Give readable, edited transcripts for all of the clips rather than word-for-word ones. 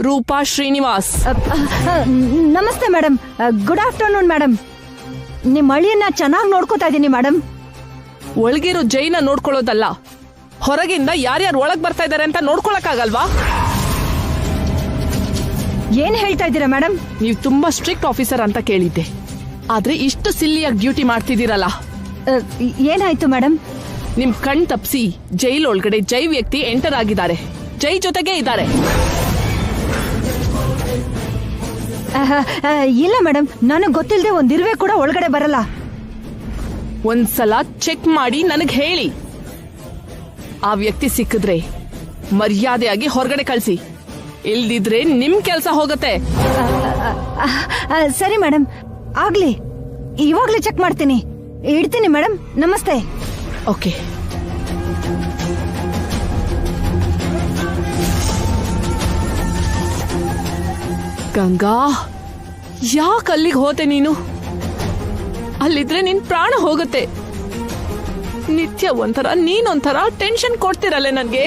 ರೂಪಾ ಶ್ರೀನಿವಾಸ್. ನಮಸ್ತೆ madam. Good afternoon madam. ನಿಮ್ಮ ಅಳಿಯನ್ನ ಚೆನ್ನಾಗಿ ನೋಡ್ಕೋತಾ ಇದ್ದೀನಿ ಮೇಡಮ್. ಒಳಗಿರೋ ಜೈನ ನೋಡ್ಕೊಳ್ಳೋದಲ್ಲ, ಹೊರಗಿಂದ ಯಾರ್ಯಾರು ಒಳಗ್ ಬರ್ತಾ ಇದಾರೆ ಅಂತ ನೋಡ್ಕೊಳಕ್ಕಾಗಲ್ವಾ? ಏನ್ ಹೇಳ್ತಾ ಇದ್ದೀರಾ ಮೇಡಮ್? ನೀವು ತುಂಬಾ ಸ್ಟ್ರಿಕ್ಟ್ ಆಫೀಸರ್ ಅಂತ ಕೇಳಿದ್ದೆ, ಆದ್ರೆ ಇಷ್ಟು ಸಿಲ್ಲಿಯಾಗಿ ಡ್ಯೂಟಿ ಮಾಡ್ತಿದ್ದೀರಲ್ಲ. ಏನಾಯ್ತು ಮೇಡಮ್? ನಿಮ್ ಕಣ್ ತಪ್ಸಿ ಜೈಲ್ ಒಳಗಡೆ ಜೈ ವ್ಯಕ್ತಿ ಎಂಟರ್ ಆಗಿದ್ದಾರೆ. ಜೈ ಜೊತೆಗೆ ಇದ್ದಾರೆ. ಇಲ್ಲ ಮೇಡಮ್, ನನಗ್ ಗೊತ್ತಿಲ್ಲದೆ ಒಂದಿರುವೆ ಕೂಡ ಒಳಗಡೆ ಬರಲ್ಲ. ಒಂದ್ಸಲ ಚೆಕ್ ಮಾಡಿ ನನಗ್ ಹೇಳಿ. ಆ ವ್ಯಕ್ತಿ ಸಿಕ್ಕಿದ್ರೆ ಮರ್ಯಾದೆಯಾಗಿ ಹೊರಗಡೆ ಕಳ್ಸಿ, ಇಲ್ದಿದ್ರೆ ನಿಮ್ ಕೆಲ್ಸ ಹೋಗತ್ತೆ. ಸರಿ ಮೇಡಮ್, ಆಗ್ಲಿ. ಇವಾಗ್ಲೇ ಚೆಕ್ ಮಾಡ್ತೀನಿ. ಇಡ್ತೀನಿ ಮೇಡಮ್. ನಮಸ್ತೆ. ಓಕೆ. ಗಂಗಾ, ಯಾಕೆ ಅಲ್ಲಿಗೆ ಹೋತೆ ನೀನು? ಅಲ್ಲಿದ್ರೆ ನಿನ್ ಪ್ರಾಣ ಹೋಗುತ್ತೆ. ನಿತ್ಯ ಒಂಥರ ನೀನೊಂಥರ ಟೆನ್ಷನ್ ಕೊಡ್ತಿರಲ್ಲೇ ನನ್ಗೆ.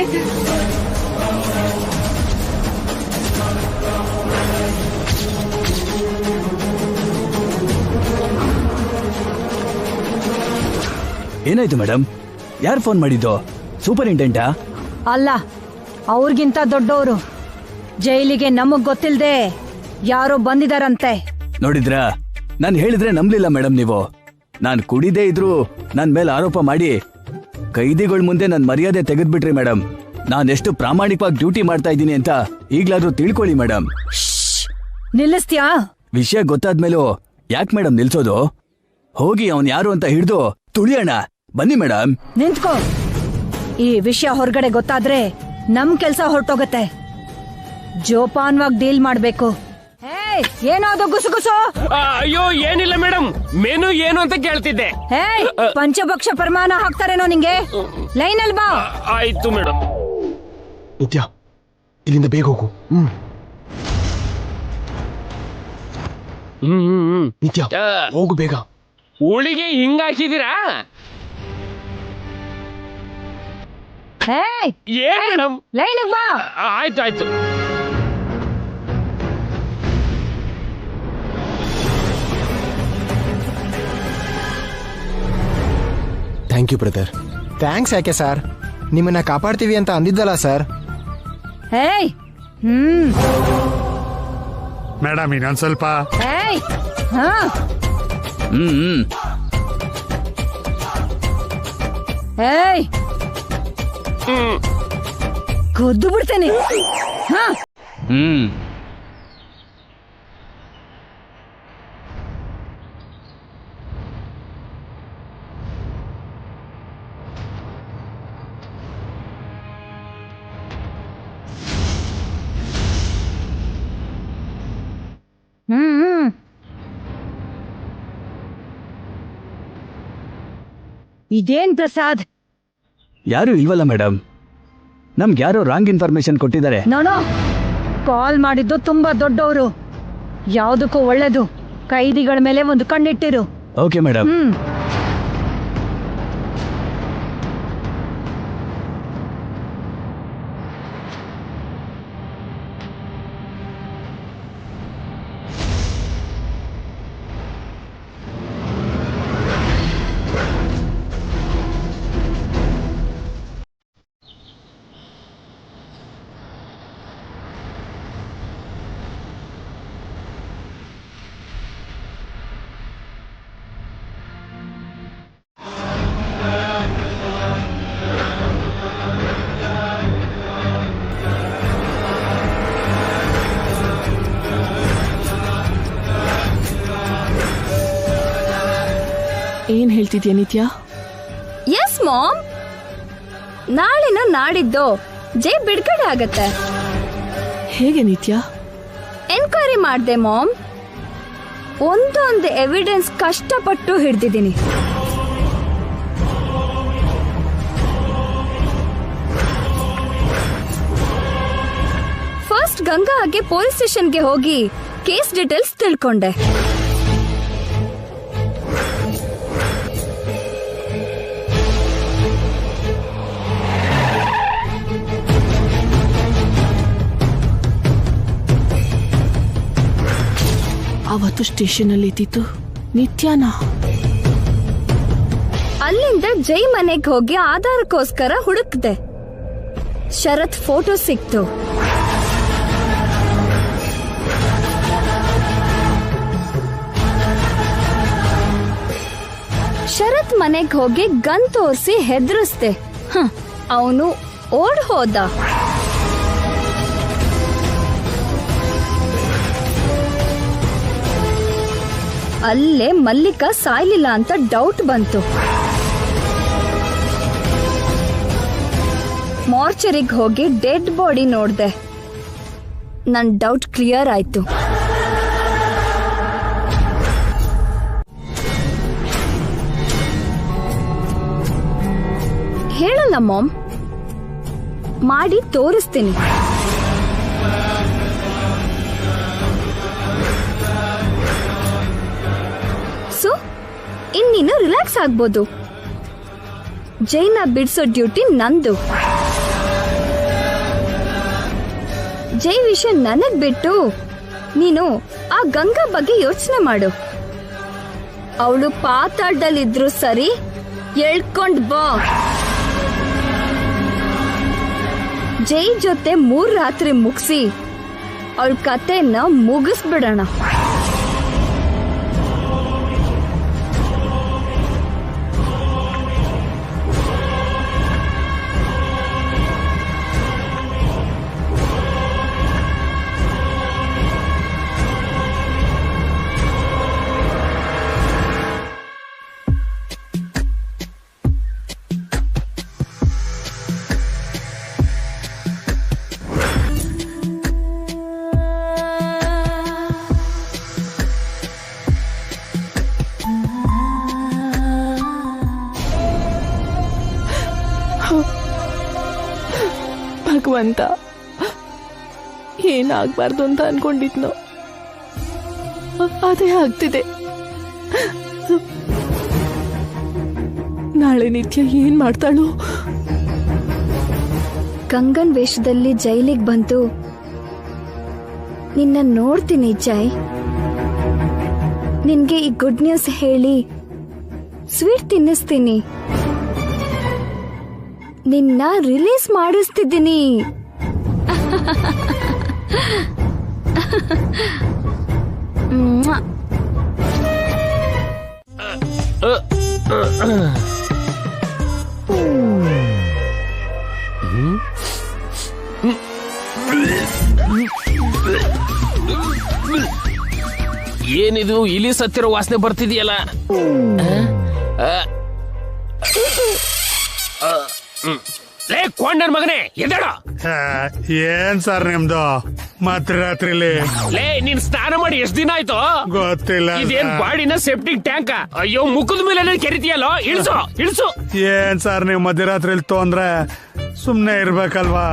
ಏನಾಯ್ತು ಮೇಡಮ್? ಯಾರು ಫೋನ್ ಮಾಡಿದ್ದು? ಸೂಪರಿಂಟೆಂಡಾ? ಅಲ್ಲ, ಅವ್ರಿಗಿಂತ ದೊಡ್ಡವರು. ಜೈಲಿಗೆ ನಮಗ್ ಗೊತ್ತಿಲ್ದೆ ಯಾರೋ ಬಂದಿದಾರಂತೆ. ನೋಡಿದ್ರಾ, ನಾನ್ ಹೇಳಿದ್ರೆ ನಂಬ್ಲಿಲ್ಲ ಮೇಡಮ್ ನೀವು. ನಾನ್ ಕುಡಿದೇ ಇದ್ರು ನನ್ ಮೇಲೆ ಆರೋಪ ಮಾಡಿ ಕೈದಿಗಳ ಮುಂದೆ ನನ್ ಮರ್ಯಾದೆ ತೆಗೆದ್ಬಿಟ್ರಿ ಮೇಡಮ್. ನಾನೆಷ್ಟು ಪ್ರಾಮಾಣಿಕವಾಗಿ ಡ್ಯೂಟಿ ಮಾಡ್ತಾ ಇದ್ದೀನಿ ಅಂತ ಈಗ್ಲಾದ್ರೂ ತಿಳ್ಕೊಳ್ಳಿ ಮೇಡಮ್. ನಿಲ್ಲಿಸ್ತೀಯಾ? ವಿಷಯ ಗೊತ್ತಾದ್ಮೇಲೂ ಯಾಕೆ ಮೇಡಮ್ ನಿಲ್ಸೋದು? ಹೋಗಿ ಅವನ್ ಯಾರು ಅಂತ ಹಿಡ್ದು ತುಳಿಯೋಣ. ಬನ್ನಿ ಮೇಡಮ್. ನಿಂತ್ಕೋ. ಈ ವಿಷಯ ಹೊರಗಡೆ ಗೊತ್ತಾದ್ರೆ ನಮ್ ಕೆಲ್ಸ ಹೊರಟೋಗತ್ತೆ. ಜೋಪಾನ್ವಾಗಿ ಡೀಲ್ ಮಾಡ್ಬೇಕು. ಏನದು ಗುಸುಗುಸು? ಅಯ್ಯೋ ಏನಿಲ್ಲ ಮೇಡಮ್, ಮೆನು ಏನು ಅಂತ ಕೇಳ್ತಿದ್ದೆ. ಪಂಚಭಕ್ಷ ಪ್ರಮಾಣ ಹಾಕ್ತಾರೇನೋ ನಿಂಗೆ? ಲೈನ್ ಅಲ್ಲಿ ಬಾ. ಆಯ್ತು ಮೇಡಮ್. ನಿತ್ಯ, ಇಲ್ಲಿಂದ ಬೇಗ ಹೋಗು. ನಿತ್ಯ, ಹೋಗು ಬೇಗ. ಹುಳಿಗೆ ಹಿಂಗ ಹಾಕಿದೀರಾ? ಏನ್ ಮೇಡಮ್? ಲೈನ್ ಬಾ. ಆಯ್ತು ಆಯ್ತು. Thank you brother. ಥ್ಯಾಂಕ್ಸ್ ಯಾಕೆ ಸರ್? ನಿಮ್ಮನ್ನ ಕಾಪಾಡ್ತೀವಿ ಅಂತ ಅಂದಿದ್ದಲ್ಲ ಸರ್. ಮೇಡಮ್, ಇನ್ನೊಂದ್ ಸ್ವಲ್ಪ. ಕೊದ್ದು ಬಿಡ್ತೇನೆ. ಇದೇನ್ ಪ್ರಸಾದ್? ಯಾರು ಇಲ್ವಲ್ಲ ಮೇಡಮ್. ನಮ್ಗೆ ಯಾರೋ ರಾಂಗ್ ಇನ್ಫಾರ್ಮೇಶನ್ ಕೊಟ್ಟಿದ್ದಾರೆ. ನಾನು ಕಾಲ್ ಮಾಡಿದ್ದು ತುಂಬಾ ದೊಡ್ಡವರು. ಯಾವುದಕ್ಕೂ ಒಳ್ಳೇದು. ಕೈದಿಗಳ ಮೇಲೆ ಒಂದು ಕಣ್ಣಿಟ್ಟಿರು. Okay madam. ಏನ್ ಹೇಳ್ತಿದ್ಯಾ ನಿತ್ಯ? ಎಸ್ ಮಾಮ್, ನಾಳೆನೋ ನಾಡಿದ್ದು ಜೈ ಬಿಡುಗಡೆ ಆಗತ್ತೆ. ಹೇಗೆ ನಿತ್ಯ? ಎನ್ಕ್ವೈರಿ ಮಾಡ್ದೆ ಮಾಮ್. ಒಂದೊಂದು ಎವಿಡೆನ್ಸ್ ಕಷ್ಟಪಟ್ಟು ಹಿಡ್ದಿದ್ದೀನಿ. ಫಸ್ಟ್ ಗಂಗಾ ಹಾಗೆ ಪೊಲೀಸ್ ಸ್ಟೇಷನ್ಗೆ ಹೋಗಿ ಕೇಸ್ ಡೀಟೇಲ್ಸ್ ತಿಳ್ಕೊಂಡೆ. ಇವತ್ತು ಸ್ಟೇಷನ್ ಅಲ್ಲಿ ಇದ್ದಿತ್ತು ನಿತ್ಯಾನ. ಅಲ್ಲಿಂದ ಜೈ ಮನೆಗೆ ಹೋಗಿ ಆಧಾರಕ್ಕೋಸ್ಕರ ಹುಡುಕ್ದೆ. ಶರತ್ ಫೋಟೋ ಸಿಕ್ತು. ಶರತ್ ಮನೆಗೆ ಹೋಗಿ ಗನ್ ತೋರಿಸಿ ಹೆದರಿಸ್ದೆ. ಅವನು ಓಡ್ ಹೋದ. ಅಲ್ಲೇ ಮಲ್ಲಿಕಾ ಸಾಯ್ಲಿಲ್ಲ ಅಂತ ಡೌಟ್ ಬಂತು. ಮಾರ್ಚರಿಗೆ ಹೋಗಿ ಡೆಡ್ ಬಾಡಿ ನೋಡ್ದೆ. ನನ್ ಡೌಟ್ ಕ್ಲಿಯರ್ ಆಯ್ತು. ಹೇಳಲ್ಲ ಮಾಮ್, ಮಾಡಿ ತೋರಿಸ್ತೀನಿ. ಸೊ ಇನ್ನೀನು ರಿಲ್ಯಾಕ್ಸ್ ಆಗ್ಬೋದು. ಜೈನ ಬಿಡ್ಸೋ ಡ್ಯೂಟಿ ನಂದು. ಜೈ ವಿಷಯ ನನಗ್ ಬಿಟ್ಟು ನೀನು ಆ ಗಂಗಾ ಬಗ್ಗೆ ಯೋಚನೆ ಮಾಡು. ಅವಳು ಪಾತಾಳದಲ್ಲಿದ್ರು ಸರಿ, ಎಳ್ಕೊಂಡ್ ಬಾ. ಜೈ ಜೊತೆ 3 ರಾತ್ರಿ ಮುಗಿಸಿ ಅವಳ ಕತೆನ ಮುಗಿಸ್ಬಿಡೋಣ. ಭಗವಂತ, ಏನಾಗ್ಬಾರ್ದು ಅಂತ ಅನ್ಕೊಂಡಿದ್ನೋ ಅದೇ ಆಗ್ತಿದೆ. ನಾಳೆ ನಿತ್ಯ ಏನ್ ಮಾಡ್ತಾಳು? ಗಂಗನ್ ವೇಷದಲ್ಲಿ ಜೈಲಿಗೆ ಬಂತು. ನಿನ್ನ ನೋಡ್ತೀನಿ ಜೈ. ನಿನ್ಗೆ ಈ ಗುಡ್ ನ್ಯೂಸ್ ಹೇಳಿ ಸ್ವೀಟ್ ತಿನ್ನಿಸ್ತೀನಿ. ನಿನ್ನ ರಿಲೀಸ್ ಮಾಡಿಸ್ತಿದ್ದೀನಿ. ಏನಿದು ಇಲಿ ಸತ್ತಿರೋ ವಾಸನೆ ಬರ್ತಿದೆಯಲ್ಲ? ಲೇ ಕೊಂಡನ್ ಮಗನೇ, ಎದ್ದೇಳ. ಏನ್ ಸರ್ ನಿಮ್ದು ಮಧ್ಯರಾತ್ರಿಲಿ? ಲೇ, ನೀನ್ ಸ್ನಾನ ಮಾಡಿ ಎಷ್ಟ್ ದಿನ ಆಯ್ತು? ಗೊತ್ತಿಲ್ಲ. ಇದೇನ್ ಬಾಡಿನ ಸೆಪ್ಟಿಕ್ ಟ್ಯಾಂಕ್? ಅಯ್ಯೋ, ಮುಖದ ಮೇಲೆ ಕೆರಿತೀಯಲ್ಲೋ, ಇಳಿಸು ಇಳಿಸು. ಏನ್ ಸರ್ ನೀವು ಮಧ್ಯರಾತ್ರಿಲಿ ತೊಂದ್ರೆ? ಸುಮ್ನೆ ಇರ್ಬೇಕಲ್ವಾ?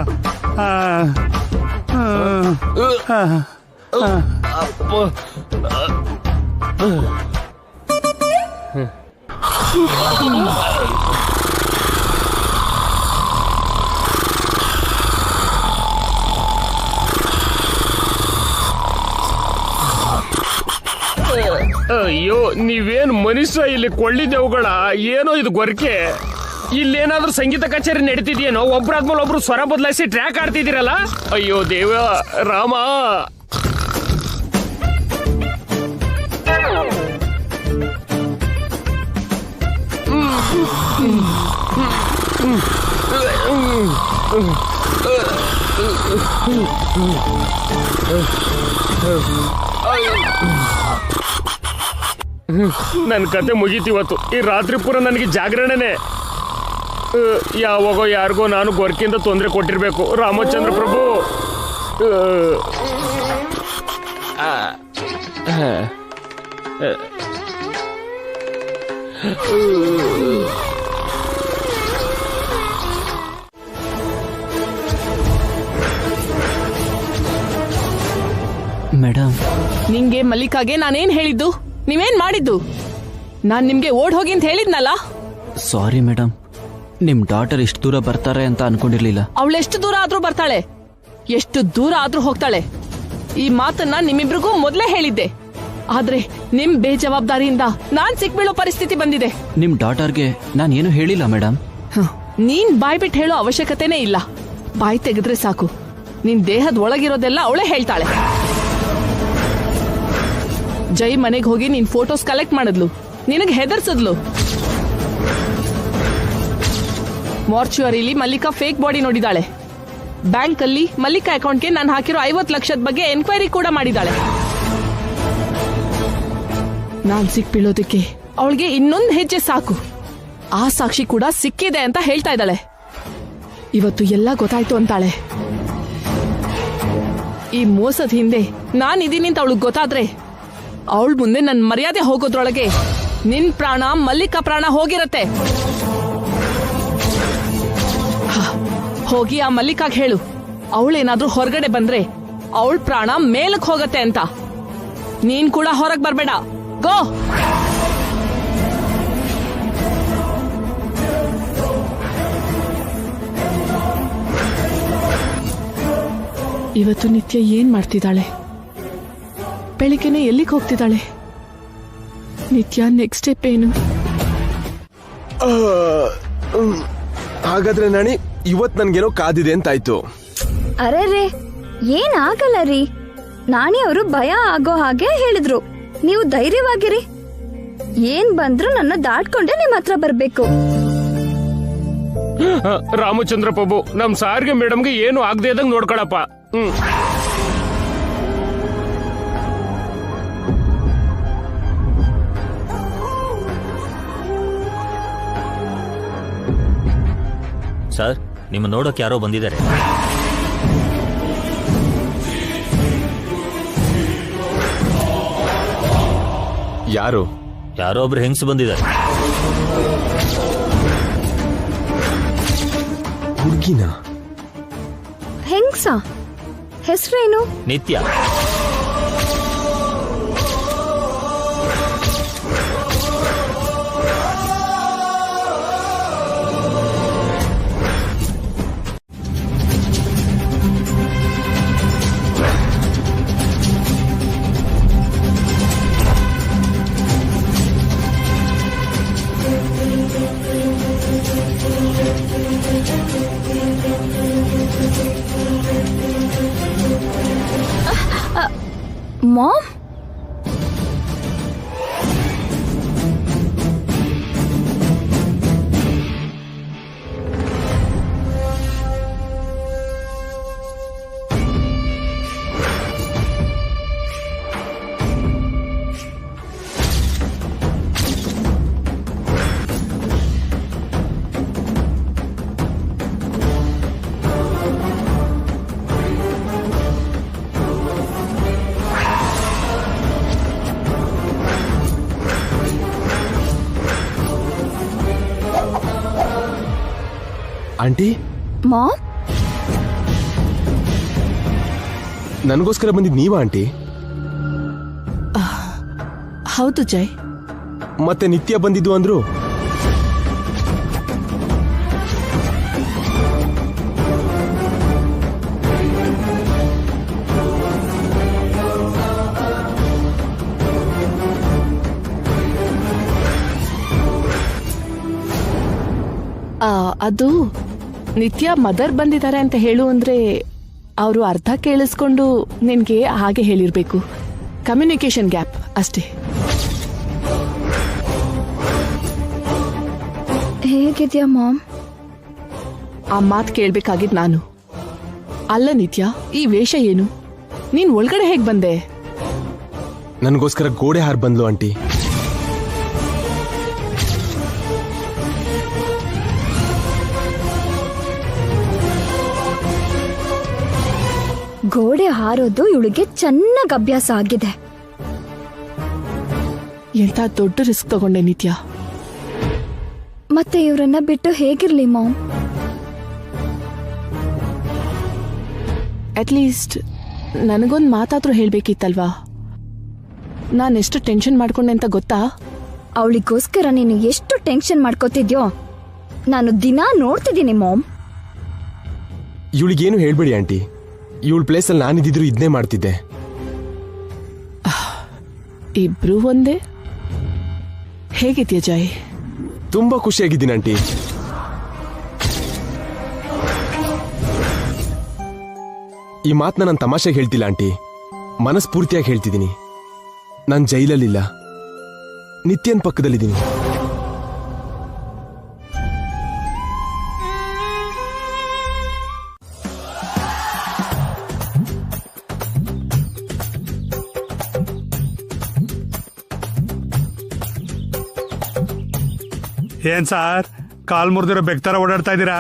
ಅಯ್ಯೋ, ನೀವೇನ್ ಮನುಷ್ಯ ಇಲ್ಲಿ ಕೊಳ್ಳಿದ್ದೇವುಗಳ? ಏನೋ ಇದು ಗೊರಕೆ. ಇಲ್ಲೇನಾದ್ರೂ ಸಂಗೀತ ಕಚೇರಿ ನಡೀತಿದ್ಯೇನೋ? ಒಬ್ರಾದ್ಮೇಲೆ ಒಬ್ರು ಸ್ವರ ಬದಲಾಯಿಸಿ ಟ್ರ್ಯಾಕ್ ಆಡ್ತಿದ್ದೀರಲ್ಲ. ಅಯ್ಯೋ ದೇವ ರಾಮ. ನನ್ ಕತೆ ಮುಗೀತಿವತ್ತು. ಈ ರಾತ್ರಿ ಪೂರ ನನಗೆ ಜಾಗರಣೆನೆ. ಯಾವಾಗೋ ಯಾರಿಗೋ ನಾನು ಗೊರಕೆಯಿಂದ ತೊಂದರೆ ಕೊಟ್ಟಿರ್ಬೇಕು. ರಾಮಚಂದ್ರ ಪ್ರಭು. ಮೇಡಮ್, ನಿಂಗೆ ಮಲ್ಲಿಕಾಗೆ ನಾನೇನ್ ಹೇಳಿದ್ದು? ನೀವೇನ್ ಮಾಡಿದ್ದು? ನಾನ್ ನಿಮ್ಗೆ ಓಡ್ ಹೋಗಿ ಅಂತ ಹೇಳಿದ್ನಲ್ಲ. ಸಾರಿ ಮೇಡಮ್, ನಿಮ್ ಡಾಟರ್ ಇಷ್ಟು ದೂರ ಬರ್ತಾರೆ ಅಂತ ಅನ್ಕೊಂಡಿರ್ಲಿಲ್ಲ. ಅವಳೆಷ್ಟು ದೂರ ಆದ್ರೂ ಬರ್ತಾಳೆ, ಎಷ್ಟು ದೂರ ಆದ್ರೂ ಹೋಗ್ತಾಳೆ. ಈ ಮಾತನ್ನ ನಿಮ್ಮಿಬ್ರಿಗೂ ಮೊದ್ಲೇ ಹೇಳಿದ್ದೆ. ಆದ್ರೆ ನಿಮ್ ಬೇಜವಾಬ್ದಾರಿಯಿಂದ ನಾನ್ ಸಿಕ್ಬೀಳೋ ಪರಿಸ್ಥಿತಿ ಬಂದಿದೆ. ನಿಮ್ ಡಾಟರ್ಗೆ ನಾನೇನು ಹೇಳಿಲ್ಲ ಮೇಡಮ್. ನೀನ್ ಬಾಯ್ ಬಿಟ್ಟು ಹೇಳೋ ಅವಶ್ಯಕತೆನೇ ಇಲ್ಲ. ಬಾಯ್ ತೆಗೆದ್ರೆ ಸಾಕು, ನಿನ್ ದೇಹದ ಒಳಗಿರೋದೆಲ್ಲ ಅವಳೇ ಹೇಳ್ತಾಳೆ. ಜೈ ಮನೆಗೆ ಹೋಗಿ ನಿನ್ ಫೋಟೋಸ್ ಕಲೆಕ್ಟ್ ಮಾಡಿದ್ಲು, ನಿನಗ್ ಹೆದರ್ಸದ್ಲು. ಮಾರ್ಚುವರಿಲಿ ಮಲ್ಲಿಕಾ ಫೇಕ್ ಬಾಡಿ ನೋಡಿದಾಳೆ. ಬ್ಯಾಂಕ್ ಅಲ್ಲಿ ಮಲ್ಲಿಕಾ ಅಕೌಂಟ್ಗೆ ನಾನು ಹಾಕಿರೋ 50 ಲಕ್ಷದ ಬಗ್ಗೆ ಎನ್ಕ್ವೈರಿ ಕೂಡ ಮಾಡಿದಾಳೆ. ನಾನ್ ಸಿಕ್ಬೀಳೋದಕ್ಕೆ ಅವಳಿಗೆ ಇನ್ನೊಂದು ಹೆಜ್ಜೆ ಸಾಕು. ಆ ಸಾಕ್ಷಿ ಕೂಡ ಸಿಕ್ಕಿದೆ ಅಂತ ಹೇಳ್ತಾ ಇದ್ದಾಳೆ. ಇವತ್ತು ಎಲ್ಲ ಗೊತ್ತಾಯ್ತು ಅಂತಾಳೆ. ಈ ಮೋಸದ ಹಿಂದೆ ನಾನಿದ್ದೀನಿ ಅಂತ ಅವಳಿಗೆ ಗೊತ್ತಾದ್ರೆ ಅವಳ ಮುಂದೆ ನನ್ನ ಮರ್ಯಾದೆ ಹೋಗೋದ್ರೊಳಗೆ ನಿನ್ ಪ್ರಾಣ, ಮಲ್ಲಿಕಾ ಪ್ರಾಣ ಹೋಗಿರತ್ತೆ. ಹೋಗಿ ಆ ಮಲ್ಲಿಕಾಗ್ ಹೇಳು, ಅವಳೇನಾದ್ರೂ ಹೊರಗಡೆ ಬಂದ್ರೆ ಅವಳ ಪ್ರಾಣ ಮೇಲಕ್ ಹೋಗತ್ತೆ ಅಂತ. ನೀನ್ ಕೂಡ ಹೊರಗ್ ಬರ್ಬೇಡ, ಗೋ. ಇವತ್ತು ನಿತ್ಯ ಏನ್ ಮಾಡ್ತಿದ್ದಾಳೆ? ಬೆಳಿಗ್ಗೆನೆ ಎಲ್ಲಿಗೆ ಹೋಗ್ತಿದ್ದಾಳೆ? ನಿತ್ಯ ನೆಕ್ಸ್ಟ್ ಸ್ಟೆಪ್ ಏನು? ಹಾಗಾದ್ರೆ ನಾಣಿ, ಇವತ್ ನನ್ಗೇನೋ ಕಾದಿದೆ ಅಂತಾಯ್ತು. ಅರೆ ರೇ, ಏನಾಗಲ್ಲ ರೀ. ನಾಣಿ ಅವರು ಭಯ ಆಗೋ ಹಾಗೆ ಹೇಳಿದ್ರು. ನೀವು ಧೈರ್ಯವಾಗಿರಿ. ಏನ್ ಬಂದ್ರು ನನ್ನ ದಾಟ್ಕೊಂಡೆ ನಿಮ್ ಹತ್ರ ಬರ್ಬೇಕು. ರಾಮಚಂದ್ರ ಪ್ರಭು, ನಮ್ ಸಾರಿಗೆ ಮೇಡಮ್ಗೆ ಏನು ಆಗದೆ ಇದ್ದಂಗ್ ನೋಡ್ಕೊಳಪ್ಪ. ಸರ್, ನಿಮ್ಮ ನೋಡೋಕೆ ಯಾರೋ ಬಂದಿದ್ದಾರೆ. ಯಾರು? ಯಾರೋ ಒಬ್ರು ಹೆಂಗ್ಸ್ ಬಂದಿದ್ದಾರೆ. ಹುಡುಗಿನ? ಹೆಂಗ್ಸ? ಹೆಸರೇನು? ನಿತ್ಯ. ಮಾಮ್? ಆಂಟಿ? ಮಾಮ್? ನನಗೋಸ್ಕರ ಬಂದಿದ್ ನೀವಾ ಆಂಟಿ? ಹೌದು ಜೈ. ಮತ್ತೆ ನಿತ್ಯ ಬಂದಿದ್ದು ಅಂದ್ರು? ಅದು ನಿತ್ಯ ಮದರ್ ಬಂದಿದ್ದಾರೆ ಅಂತ ಹೇಳು ಅಂದ್ರೆ ಅವರು ಅರ್ಧ ಕೇಳಿಸ್ಕೊಂಡು ನಿನ್ಗೆ ಹಾಗೆ ಹೇಳಿರ್ಬೇಕು. ಕಮ್ಯುನಿಕೇಶನ್ ಗ್ಯಾಪ್ ಅಷ್ಟೇ. ಹೇಗಿದ್ಯಾ ಮಾಮ್? ಆ ಮಾತು ಕೇಳ್ಬೇಕಾಗಿದ್ ನಾನು ಅಲ್ಲ. ನಿತ್ಯ, ಈ ವೇಷ ಏನು? ನೀನ್ ಒಳಗಡೆ ಹೇಗ್ ಬಂದೆ? ನನಗೋಸ್ಕರ ಗೋಡೆ ಹಾರ್ ಬಂದ್ಲು ಆಂಟಿ. ಗೋಡೆ ಹಾರೋದು ಇವಳಿಗೆ ಚೆನ್ನಾಗ್ ಅಭ್ಯಾಸ ಆಗಿದೆ. ಎಂತ ದೊಡ್ಡ ರಿಸ್ಕ್ ತಗೊಂಡೆ ನಿತ್ಯ. ಮತ್ತೆ ಇವರನ್ನ ಬಿಟ್ಟು ಹೇಗಿರ್ಲಿ ಮಾಮ್? ಅಟ್ಲೀಸ್ಟ್ ನನಗೊಂದು ಮಾತಾದ್ರೂ ಹೇಳ್ಬೇಕಿತ್ತಲ್ವಾ? ನಾನೆಷ್ಟು ಟೆನ್ಷನ್ ಮಾಡ್ಕೊಂಡೆ ಅಂತ ಗೊತ್ತಾ? ಅವಳಿಗೋಸ್ಕರ ನೀನು ಎಷ್ಟು ಟೆನ್ಷನ್ ಮಾಡ್ಕೋತಿದ್ಯೋ ನಾನು ದಿನಾ ನೋಡ್ತಿದ್ದೀನಿ ಮಾಮ್. ಇವಳಿಗೇನು ಹೇಳ್ಬೇಡಿ ಆಂಟಿ. ಇವಳ ಪ್ಲೇಸಲ್ಲಿ ನಾನಿದ್ದಿದ್ರು ಇದನ್ನೇ ಮಾಡ್ತಿದ್ದೆ. ಇಬ್ರು ಒಂದೇ. ಹೇಗಿದ್ಯಾ ಜೈ? ತುಂಬಾ ಖುಷಿಯಾಗಿದ್ದೀನಿ ಆಂಟಿ. ಈ ಮಾತನ್ನ ನಾನು ತಮಾಷೆಗೆ ಹೇಳ್ತಿಲ್ಲ ಆಂಟಿ, ಮನಸ್ಫೂರ್ತಿಯಾಗಿ ಹೇಳ್ತಿದ್ದೀನಿ. ನಾನು ಜೈಲಲ್ಲಿಲ್ಲ, ನಿತ್ಯನ್ ಪಕ್ಕದಲ್ಲಿದ್ದೀನಿ. ಏನ್ ಸಾರ್ ಕಾಲ್ ಮುರಿದಿರೋ ಬೆಕ್ತರ ಓಡಾಡ್ತಾ ಇದೀರಾ?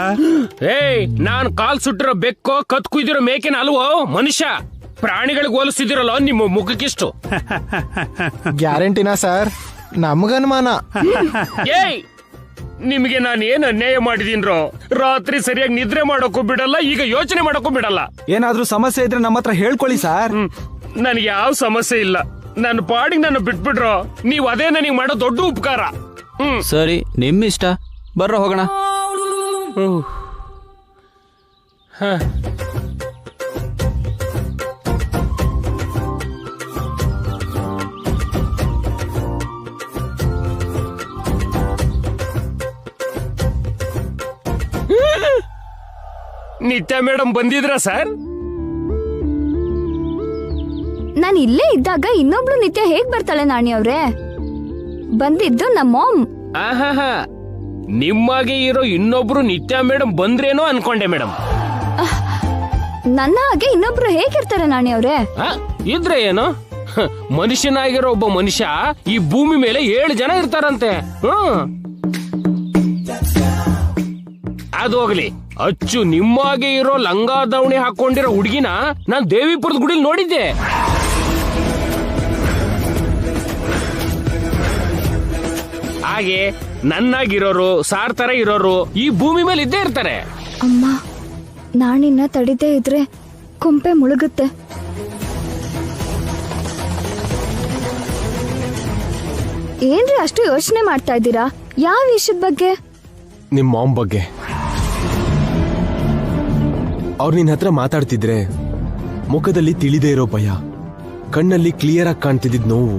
ಏಯ್, ನಾನ್ ಕಾಲ್ ಸುಟ್ಟಿರೋ ಬೆಕ್ಕೋ ಕತ್ ಕುಯ್ದಿರೋ ಮೇಕೆನ ಅಲ್ವೋ ಮನುಷ್ಯ. ಪ್ರಾಣಿಗಳಿಗೆ ಹೋಲಿಸ್ತಿದಿರಲ್ಲ ನಿಮ್ಮ ಮುಖಕ್ಕಿಷ್ಟು. ಗ್ಯಾರಂಟಿನಾ ಸರ್? ನಮ್ಗನುಮಾನ. ಏಯ್, ನಿಮ್ಗೆ ನಾನು ಏನ್ ಅನ್ಯಾಯ ಮಾಡಿದೀನ್ರೋ? ರಾತ್ರಿ ಸರಿಯಾಗಿ ನಿದ್ರೆ ಮಾಡೋಕ್ಕೂ ಬಿಡಲ್ಲ, ಈಗ ಯೋಚನೆ ಮಾಡೋಕ್ಕೂ ಬಿಡಲ್ಲ. ಏನಾದ್ರೂ ಸಮಸ್ಯೆ ಇದ್ರೆ ನಮ್ಮ ಹತ್ರ ಹೇಳ್ಕೊಳ್ಳಿ ಸರ್. ನನ್ಗೆ ಯಾವ ಸಮಸ್ಯೆ ಇಲ್ಲ, ನನ್ನ ಪಾಡಿಗೆ ನನ್ನ ಬಿಟ್ಬಿಡ್ರೋ. ನೀವ್ ಅದೇ ನನಗೆ ಮಾಡೋ ದೊಡ್ಡ ಉಪಕಾರ. ಸರಿ, ನಿಮ್ ಇಷ್ಟ. ಬರ್ರ ಹೋಗೋಣ. ನಿತ್ಯ ಮೇಡಮ್ ಬಂದಿದ್ರಾ ಸರ್? ನಾನು ಇಲ್ಲೇ ಇದ್ದಾಗ ಇನ್ನೊಬ್ಳು ನಿತ್ಯ ಹೇಗ್ ಬರ್ತಾಳೆ ನಾಣಿ ಅವ್ರೆ? ಬಂದಿದ್ದು ನಮ್ಮ ಮಾಮ್. ಆಹಾ, ನಿಮ್ಮಾಗೆ ಇರೋ ಇನ್ನೊಬ್ರು ನಿತ್ಯ ಮೇಡಮ್ ಬಂದ್ರೇನೋ ಅನ್ಕೊಂಡೆ ಮೇಡಮ್. ನನ್ನ ಹಾಗೆ ಇನ್ನೊಬ್ರು ಹೇಗಿರ್ತಾರೆ ನಾಣಿ ಅವ್ರೆ? ಇದ್ರೆ ಏನು, ಮನುಷ್ಯನಾಗಿರೋ ಒಬ್ಬ ಮನುಷ್ಯ ಈ ಭೂಮಿ ಮೇಲೆ 7 ಜನ ಇರ್ತಾರಂತೆ. ಅದು ಹೋಗ್ಲಿ, ಅಚ್ಚು ನಿಮ್ಮಾಗೆ ಇರೋ ಲಂಗ ದಾವಣಿ ಹಾಕೊಂಡಿರೋ ಹುಡುಗಿನ ನಾನ್ ದೇವಿಪುರದ ಗುಡಿಲಿ ನೋಡಿದ್ದೆ. ಹಾಗೆ ನನ್ನಾಗಿರೋರು, ಸಾರ್ ತರ ಇರೋರು ಈ ಭೂಮಿ ಮೇಲೆ ಇದ್ದೇ ಇರ್ತಾರೆ. ಅಮ್ಮ, ನಾಣಿನ ತಡಿದೇ ಇದ್ರೆ ಕೊಂಪೆ ಮುಳುಗುತ್ತೆ. ಏನ್ರಿ ಅಷ್ಟು ಯೋಚನೆ ಮಾಡ್ತಾ ಇದ್ದೀರಾ? ಯಾವ ವಿಷಯದ ಬಗ್ಗೆ? ನಿಮ್ ಮಾಮ್ ಬಗ್ಗೆ. ಅವ್ರು ನಿನ್ನ ಹತ್ರ ಮಾತಾಡ್ತಿದ್ರೆ ಮುಖದಲ್ಲಿ ತಿಳಿದೇ ಇರೋ ಭಯ, ಕಣ್ಣಲ್ಲಿ ಕ್ಲಿಯರ್ ಆಗಿ ಕಾಣ್ತಿದ್ದ ನೋವು.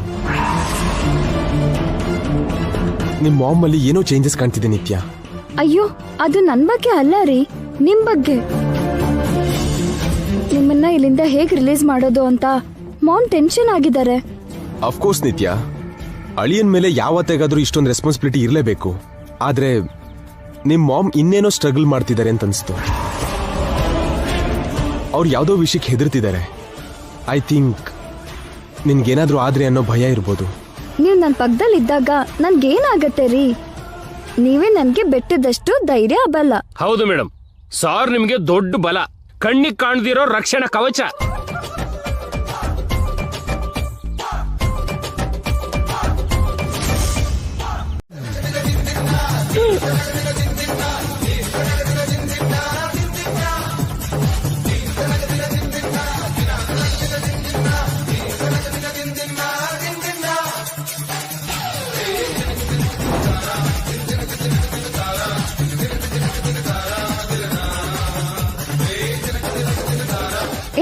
ನಿಮ್ ಮಾಮ್ ಅಲ್ಲಿ ಏನೋ ಚೇಂಜಸ್ ಕಾಣ್ತಿದೆ ನಿತ್ಯ. ಅಯ್ಯೋ, ಅದು ನನ್ ಬಗ್ಗೆ ಅಲ್ಲ ರೀ, ನಿಮ್ ಬಗ್ಗೆ. ನಿಮ್ಮನ್ನ ಇಲ್ಲಿಂದ ಹೇಗ್ ರಿಲೀಸ್ ಮಾಡೋದು ಅಂತ ಮಾಮ್ ಟೆನ್ಷನ್ ಆಗಿದ್ದಾರೆ. ಅಫ್ಕೋರ್ಸ್ ನಿತ್ಯ, ಅಳಿಯನ್ ಮೇಲೆ ಯಾವತ್ತಾಗಾದ್ರೂ ಇಷ್ಟೊಂದು ರೆಸ್ಪಾನ್ಸಿಬಿಲಿಟಿ ಇರಲೇಬೇಕು. ಆದ್ರೆ ನಿಮ್ ಮಾಮ್ ಇನ್ನೇನೋ ಸ್ಟ್ರಗಲ್ ಮಾಡ್ತಿದ್ದಾರೆ ಅಂತ ಅನ್ಸ್ತು. ಅವ್ರು ಯಾವ್ದೋ ವಿಷಯಕ್ಕೆ ಹೆದರ್ತಿದ್ದಾರೆ. ಐ ಥಿಂಕ್ ನಿನ್ಗೇನಾದ್ರೂ ಆದ್ರೆ ಅನ್ನೋ ಭಯ ಇರ್ಬೋದು. ನೀವ್ ನನ್ ಪಕ್ಕದಲ್ಲಿ ಇದ್ದಾಗ ನನ್ಗೇನಾಗತ್ತೆ ರೀ? ನೀವೇ ನನ್ಗೆ ಬೆಟ್ಟದಷ್ಟು ಧೈರ್ಯ ಬಲ. ಹೌದು ಮೇಡಮ್, ಸಾರ್ ನಿಮ್ಗೆ ದೊಡ್ಡ ಬಲ, ಕಣ್ಣಿಗೆ ಕಾಣದಿರೋ ರಕ್ಷಣಾ ಕವಚ.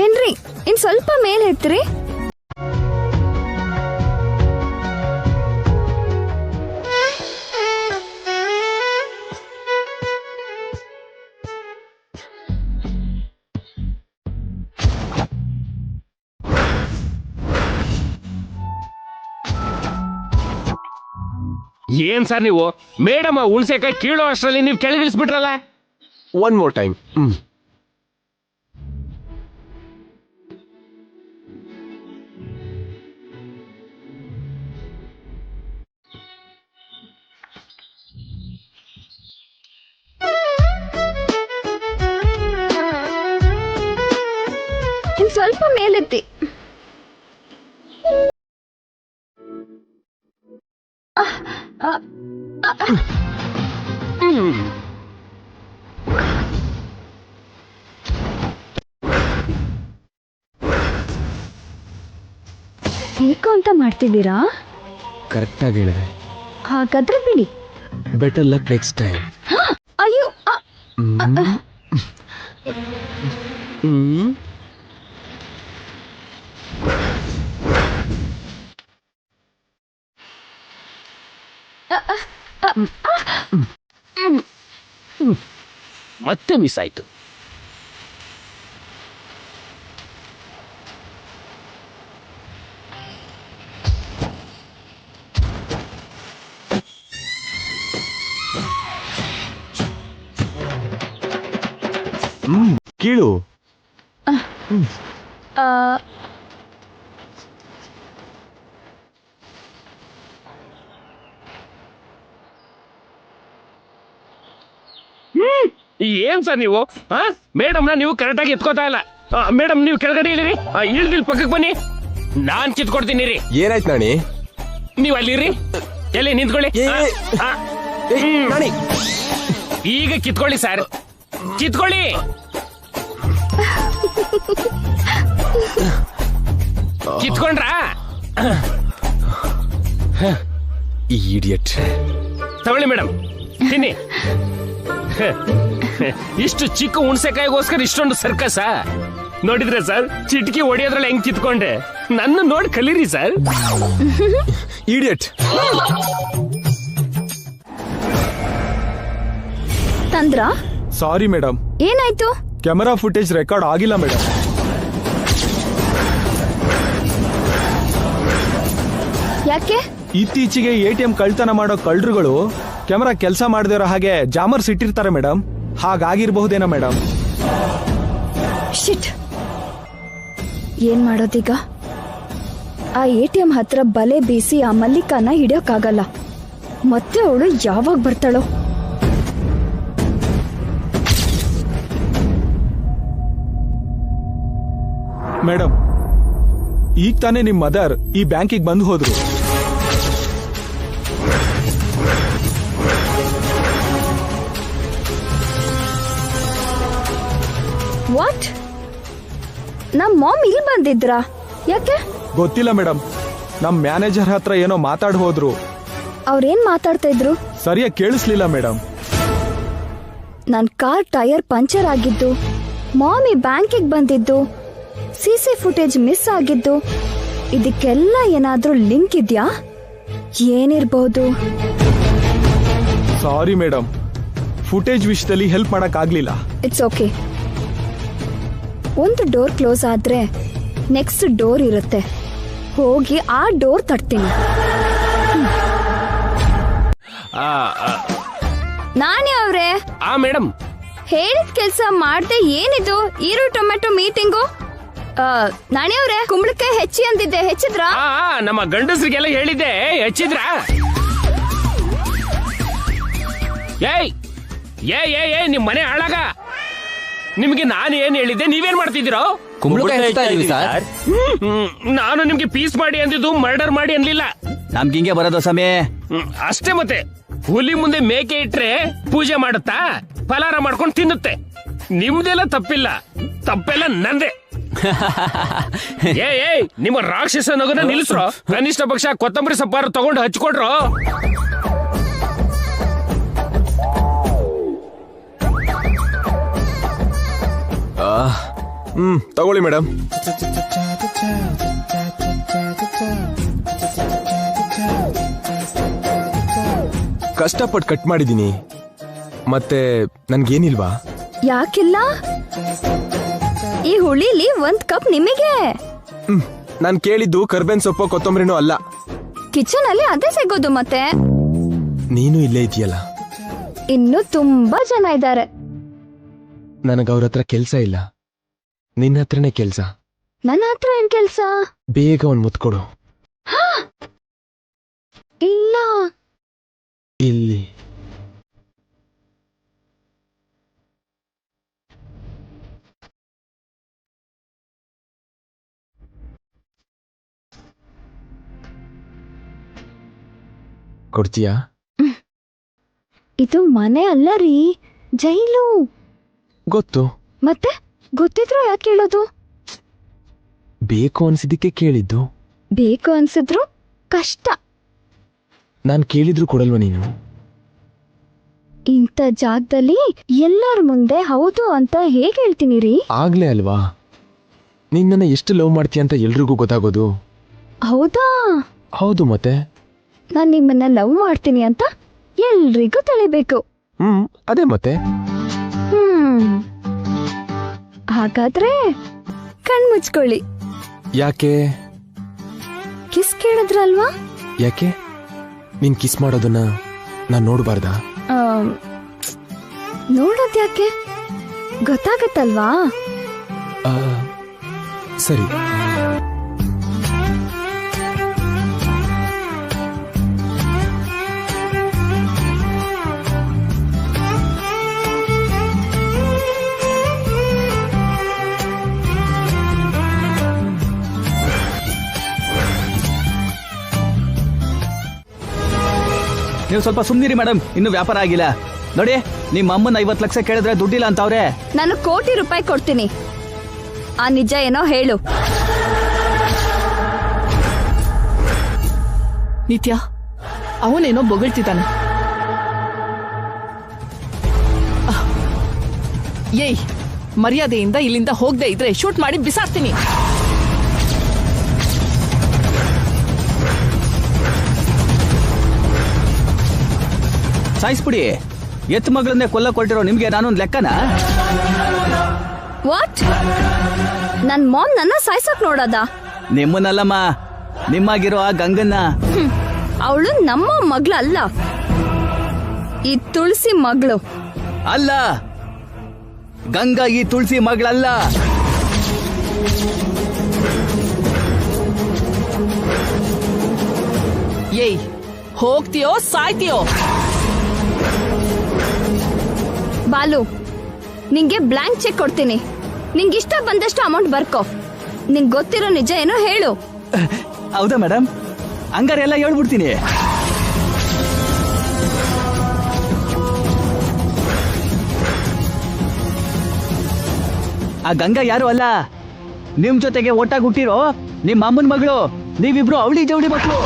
ಏನ್ರಿ, ಇನ್ ಸ್ವಲ್ಪ ಮೇಲ್ ಇಡ್ತೀರಿ? ಏನ್ ಸರ್ ನೀವು ಮೇಡಮ್ ಹುಣ್ಸೆಕಾಯಿ ಕೀಳೋ ಅಷ್ಟರಲ್ಲಿ ನೀವು ಕೆಳಗಿಳಿಸ್ಬಿಟ್ರಲ್ಲ. One more time. ಇನ್ ಸ್ವಲ್ಪ ಮೇಲೆತ್ತಿ. ಹೇಗೋ ಅಂತ ಮಾಡ್ತಿದ್ದೀರಾ? ಕರೆಕ್ಟ್ ಆಗಿ ಹೇಳಿದೆ. ಹಾಗಾದ್ರೆ ಬಿಡಿ. Better luck next time. ಅಯ್ಯೋ, ಮತ್ತೆ ಮಿಸ್ ಆಯ್ತು. ಕೀಳು. ಏನ್ ಸರ್ ನೀವು ಮೇಡಮ್ನ ನೀವು ಕರೆಕ್ಟ್ ಆಗಿ ಎತ್ಕೋತಾ ಇಲ್ಲ. ಮೇಡಮ್ ನೀವು ಕೆಳಗಡೆ ಇಳಿರಿ, ಇಳ್ದಿಲ್ ಪಕ್ಕಕ್ಕೆ ಬನ್ನಿ, ನಾನ್ ಕಿತ್ಕೊಡ್ತೀನಿ ರೀ. ಏನಾಯ್ತು ನಾಣಿ? ನೀವ್ ಅಲ್ಲಿರಿ, ಎಲ್ಲಿ ನಿಂತ್ಕೊಳ್ಳಿ. ನಾಣಿ ಈಗ ಕಿತ್ಕೊಳ್ಳಿ ಸರ್, ಕಿತ್ಕೊಳ್ಳಿ. ಕಿತ್ಕೊಂಡ್ರಾ? ಇಡಿಯಟ್. ತಗೊಳ್ಳಿ ಮೇಡಮ್, ತಿನ್ನಿ. ಇಷ್ಟು ಚಿಕ್ಕ ಹುಣಸೆಕಾಯಿಗೋಸ್ಕರ ಇಷ್ಟೊಂದು ಸರ್ಕಸ ನೋಡಿದ್ರೆ ಸರ್? ಚಿಟ್ಕಿ ಹೊಡಿಯೋದ್ರಲ್ಲಿ ಹೆಂಗ್ ಕಿತ್ಕೊಂಡೆ, ನನ್ನ ನೋಡಿ ಕಲೀರಿ ಸರ್. ಇಡಿಯಟ್. ತಂದ್ರ ಸಾರಿ ಮೇಡಮ್, ಏನಾಯ್ತು? ಕ್ಯಾಮೆರಾ ಫುಟೇಜ್ ರೆಕಾರ್ಡ್ ಆಗಿಲ್ಲ ಮೇಡಮ್. ಯಾಕೆ? ಇತ್ತೀಚೆಗೆ ATM ಕಳ್ತನ ಮಾಡೋ ಕಳ್ಳರುಗಳು ಕ್ಯಾಮೆರಾ ಕೆಲಸ ಮಾಡದಿರೋ ಹಾಗೆ ಜಾಮರ್ಸ್ ಇಟ್ಟಿರ್ತಾರೆ ಮೇಡಮ್, ಹಾಗಾಗಿರ್ಬಹುದೇನೋ ಮೇಡಮ್. ಶಿಟ್, ಏನ್ ಮಾಡೋದೀಗ? ಆ ATM ಹತ್ರ ಬಲೆ ಬೀಸಿ ಆ ಮಲ್ಲಿಕಾನ ಹಿಡಿಯೋಕ್ಕಾಗಲ್ಲ. ಮತ್ತೆ ಅವಳು ಯಾವಾಗ ಬರ್ತಾಳೋ? ಮೇಡಮ್, ಈಗ ತಾನೇ ನಿಮ್ ಮದರ್ ಈ ಬ್ಯಾಂಕಿಗೆ ಬಂದು ಹೋದ್ರು. ವಾಟ್? ನಮ್ ಮಾಮ್ ಇಲ್ಲಿ ಬಂದಿದ್ರಾ? ಯಾಕೆ? ಗೊತ್ತಿಲ್ಲ ಮೇಡಮ್, ನಮ್ ಮ್ಯಾನೇಜರ್ ಹತ್ರ ಏನೋ ಮಾತಾಡ್ ಹೋದ್ರು. ಅವ್ರೇನ್ ಮಾತಾಡ್ತಾ ಇದ್ರು? ಸರಿಯಾಗಿ ಕೇಳಿಸ್ಲಿಲ್ಲ ಮೇಡಮ್. ನನ್ ಕಾರ್ ಟೈರ್ ಪಂಚರ್ ಆಗಿದ್ದು, ಮಾಮಿ ಬ್ಯಾಂಕಿಗೆ ಬಂದಿದ್ದು, CC ಫುಟೇಜ್ ಮಿಸ್ ಆಗಿದ್ದು, ಇದಕ್ಕೆಲ್ಲ ಏನಾದ್ರೂ ಲಿಂಕ್ ಇದ್ಯಾ? ಏನಿರ್ಬಹುದು? ಸಾರಿ ಮೇಡಮ್, ಫುಟೇಜ್ ವಿಷಯದಲ್ಲಿ ಹೆಲ್ಪ್ ಮಾಡಕ್ ಆಗ್ಲಿಲ್ಲ. It's okay. ಒಂದು ಡೋರ್ ಕ್ಲೋಸ್ ಆದ್ರೆ ನೆಕ್ಸ್ಟ್ ಡೋರ್ ಇರುತ್ತೆ, ಹೋಗಿ ಆ ಡೋರ್ ತಟ್ತೀನಿ. ನಾನೇ ಅವ್ರೆ. ಮೇಡಮ್, ಹೇಳಿದ ಕೆಲ್ಸ ಮಾಡ್ದೆ. ಏನಿದು ಈರು ಟೊಮೆಟೊ ಮೀಟಿಂಗು? ನಾನೇ ಅವ್ರೆ, ಕುಂಬಳಕಾಯಿ ಹೆಚ್ಚಿ ಅಂದಿದ್ದೆ, ಹೆಚ್ಚಿದ್ರಾ? ನಮ್ಮ ಗಂಡಸ್ರಿಗೆಲ್ಲ ಹೇಳಿದ್ದೆ, ಹೆಚ್ಚಿದ್ರಾ? ಏಯ್ ಏ ನಿಮ್ ಮನೆ ಹಾಳಾಗ, ನಿಮ್ಗೆ ನಾನು ಏನ್ ಹೇಳಿದ್ದೆ, ನೀವೇನ್ ಮಾಡ್ತಿದ್ದೀರೋ? ನಾನು ನಿಮ್ಗೆ ಪೀಸ್ ಮಾಡಿ ಅಂದಿದ್ದು, ಮರ್ಡರ್ ಮಾಡಿ ಅನ್ಲಿಲ್ಲ. ನಮ್ಗೆ ಹಿಂಗೆ ಬರೋದು ಸಮಯ. ಅಷ್ಟೇ ಮತ್ತೆ. ಹುಲಿ ಮುಂದೆ ಮೇಕೆ ಇಟ್ರೆ ಪೂಜೆ ಮಾಡುತ್ತಾ, ಫಲಾರ ಮಾಡ್ಕೊಂಡು ತಿನ್ನುತ್ತೆ. ನಿಮ್ದೆಲ್ಲ ತಪ್ಪಿಲ್ಲ, ತಪ್ಪೆಲ್ಲ ನಂದೆ. ಏಯ್ ನಿಮ್ಮ ರಾಕ್ಷಸ ನಗುನ ನಿಲ್ಸ್ರೋ, ಕನಿಷ್ಠ ಪಕ್ಷ ಕೊತ್ತಂಬರಿ ಸೊಪ್ಪಾರು ತಗೊಂಡು ಹಚ್ಕೊಡ್ರೋ. ತಗೊಳ್ಳಿ ಮೇಡಮ್. ಕಷ್ಟಪಟ್ಟು ಕಟ್ ಮಾಡಿದೀನಿ, ಮತ್ತೆ ನನ್ಗೇನಿಲ್ವಾ? ಯಾಕಿಲ್ಲ? ಈ ಹುಳಿಲಿ 1 ಕಪ್ ನಿಮಗೆ. ನಾನ್ ಕೇಳಿದ್ದು ಕರ್ಬೇನ್ ಸೊಪ್ಪು ಕೊತ್ತಂಬರಿನೂ ಅಲ್ಲ. ಕಿಚನ್ ಅಲ್ಲಿ ಅದೇ ಸಿಗೋದು. ಮತ್ತೆ ನೀನು ಇಲ್ಲೇ ಇದೆಯಲ್ಲ. ಇನ್ನು ತುಂಬಾ ಜನ ಇದ್ದಾರೆ. ನನಗ ಅವ್ರ ಹತ್ರ ಕೆಲ್ಸ ಇಲ್ಲ, ನಿನ್ನ ಹತ್ರನೇ ಕೆಲ್ಸ. ನನ್ನ ಹತ್ರ ಏನ್ ಕೆಲ್ಸ? ಬೇಗ ಒಂದ್ ಮುತ್ಕೊಡು. ಇಲ್ಲ, ಇಲ್ಲಿ. ಕೊಡ್ತೀಯಾ? ಇದು ಮನೆ ಅಲ್ಲ ರೀ, ಜೈಲು. ಗೊತ್ತು. ಮತ್ತೆ ಗೊತ್ತಿದ್ರು ಯಾಕೆ ಹೇಳೋದು? ಬೇಕು ಅನ್ಸಿದ್ದಕ್ಕೆ ಕೇಳಿದ್ದು. ಬೇಕು ಅನ್ಸಿದ್ರು ಕಷ್ಟ. ನಾನ್ ಕೇಳಿದ್ರು ಕೊಡಲ್ವ ನೀನು? ಇಂಥ ಜಾಗದಲ್ಲಿ ಎಲ್ಲರ ಮುಂದೆ ಹೌದು ಅಂತ ಹೇಗೆ ಹೇಳ್ತೀನಿ ರೀ? ಆಗ್ಲೇ ಅಲ್ವಾ ನಿನ್ನನ್ನ ಎಷ್ಟು ಲವ್ ಮಾಡ್ತೀಯ ಅಂತ ಎಲ್ರಿಗೂ ಗೊತ್ತಾಗೋದು. ಹೌದಾ? ಹೌದು. ಮತ್ತೆ ನಾನ್ ನಿಮ್ಮನ್ನ ಲವ್ ಮಾಡ್ತೀನಿ ಅಂತ ಎಲ್ರಿಗೂ ತಿಳಿಬೇಕು. ಅದೇ ಮತ್ತೆ. ಹಾಗಾದ್ರೆ ಕಣ್ ಮುಚ್ಕೊಳ್ಳಿ. ಯಾಕೆ ಕಿಸ್ ಕೇಳಿದ್ರಲ್ವಾ? ಯಾಕೆ ನೀನ್ ಕಿಸ್ ಮಾಡೋದನ್ನ ನಾನ್ ನೋಡ್ಬಾರ್ದಾ? ನೋಡೋದ್ಯಾಕೆ? ಗೊತ್ತಾಗತ್ತಲ್ವಾ? ಆ, ಸರಿ. ನೀವು ಸ್ವಲ್ಪ ಸುಮ್ನಿರಿ ಮೇಡಮ್, ಇನ್ನು ವ್ಯಾಪಾರ ಆಗಿಲ್ಲ. ನೋಡಿ, ನಿಮ್ಮ ಅಮ್ಮನ 50 ಲಕ್ಷ ಕೇಳಿದ್ರೆ ದುಡ್ಡಿಲ್ಲ ಅಂತವ್ರೆ. ನಾನು ಕೋಟಿ ರೂಪಾಯಿ ಕೊಡ್ತೀನಿ. ಆ ನಿಜ ಏನೋ ಹೇಳು. ನಿತ್ಯ, ಅವನೇನೋ ಬೊಗಳ್ತಿದ್ದಾನೆ. ಏಯ್, ಮರ್ಯಾದೆಯಿಂದ ಇಲ್ಲಿಂದ ಹೋಗದೆ ಇದ್ರೆ ಶೂಟ್ ಮಾಡಿ ಬಿಸಾಡ್ತೀನಿ. ಸಾಯಿಸ್ಬಿಡಿ. ಎತ್ತು ಮಗಳನ್ನೇ ಕೊಲ್ಲಕೊಟ್ಟಿರೋ ನಿಮ್ಗೆ ನಾನೊಂದು ಲೆಕ್ಕನಾ? ವಾಟ್? ನನ್ ಮಾಮ್ ನನ್ನ ಸಾಯ್ಸಕ್ ನೋಡದ? ನಿಮ್ಮನ್ನಲ್ಲಮ್ಮ, ನಿಮ್ಮಾಗಿರೋ ಆ ಗಂಗನ್ನ. ಅವಳು ನಮ್ಮ ಮಗಳಲ್ಲ, ಈ ತುಳಸಿ ಮಗಳು. ಅಲ್ಲ, ಗಂಗಾ ಈ ತುಳಸಿ ಮಗಳಲ್ಲ. ಏಯ್, ಹೋಗ್ತೀಯೋ ಸಾಯ್ತೀಯೋ? ಬಾಲು, ನಿಂಗೆ ಬ್ಲಾಂಕ್ ಚೆಕ್ ಕೊಡ್ತೀನಿ. ನಿಂಗೆ ಇಷ್ಟ ಬಂದಷ್ಟು ಅಮೌಂಟ್ ಬರ್ಕೋ. ನಿಂಗೆ ಗೊತ್ತಿರೋ ನಿಜ ಏನೋ ಹೇಳು. ಹೌದಾ ಮೇಡಮ್? ಹಂಗಾರೆ ಎಲ್ಲ ಹೇಳ್ಬಿಡ್ತೀನಿ. ಆ ಗಂಗಾ ಯಾರು ಅಲ್ಲ, ನಿಮ್ ಜೊತೆಗೆ ಒಟ್ಟಾಗಿ ಹುಟ್ಟಿರೋ ನಿಮ್ಮ ಅಮ್ಮನ ಮಗಳು. ನೀವಿಬ್ರು ಅವಳಿ ಜವಳಿ ಮಕ್ಕಳು.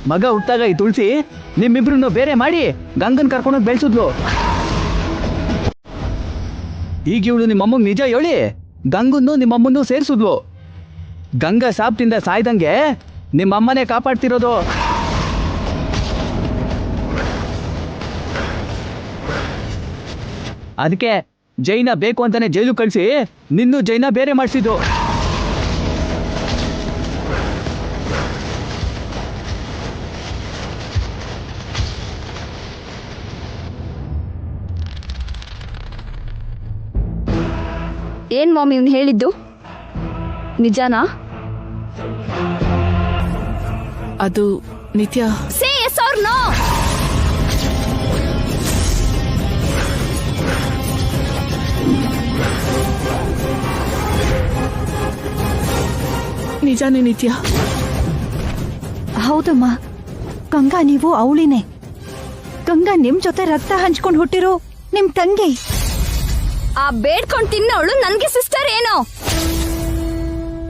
ಮಗ ಹುಟ್ಟಾಗ ಈ ತುಳಸಿ ನಿಮ್ಮಿಬ್ರು ಬೇರೆ ಮಾಡಿ ಗಂಗನ್ ಕರ್ಕೊಂಡೋಗಿ ಬೆಳೆಸಿದ್ಲು. ಈಗ ಇವಳು ನಿಮ್ಮಮ್ಮಂಗ್ ನಿಜ ಹೇಳಿ ಗಂಗನ್ನು ನಿಮ್ಮಮ್ಮನ್ನು ಸೇರಿಸಿದ್ಲು. ಗಂಗಾ ಸಾಪ್ತಿಂದ ಸಾಯ್ದಂಗೆ ನಿಮ್ಮಮ್ಮನೇ ಕಾಪಾಡ್ತಿರೋದು. ಅದಕ್ಕೆ ಜೈನ ಬೇಕು ಅಂತಾನೆ ಜೈಲು ಕಳಿಸಿ ನಿನ್ನೂ ಜೈನ ಬೇರೆ ಮಾಡಿಸಿದ್ದು. ಏನ್ ಮಾಮ್ ಇವ್ನು ಹೇಳಿದ್ದು ನಿಜನಾ? ಅದು Nithya. Say yes or no. ನಿಜಾನೇ ನಿತ್ಯ? ಹೌದಮ್ಮ, ಗಂಗಾ ನೀವು ಅವಳಿನೇ. ಗಂಗಾ ನಿಮ್ ಜೊತೆ ರಕ್ತ ಹಂಚ್ಕೊಂಡು ಹುಟ್ಟಿರೋ ನಿಮ್ ತಂಗಿ. ಆ ಬೇಡ್ಕೊಂಡ್ ತಿನ್ನೋಳು ನನ್ಗೆ ಸಿಸ್ಟರ್ ಏನೋ?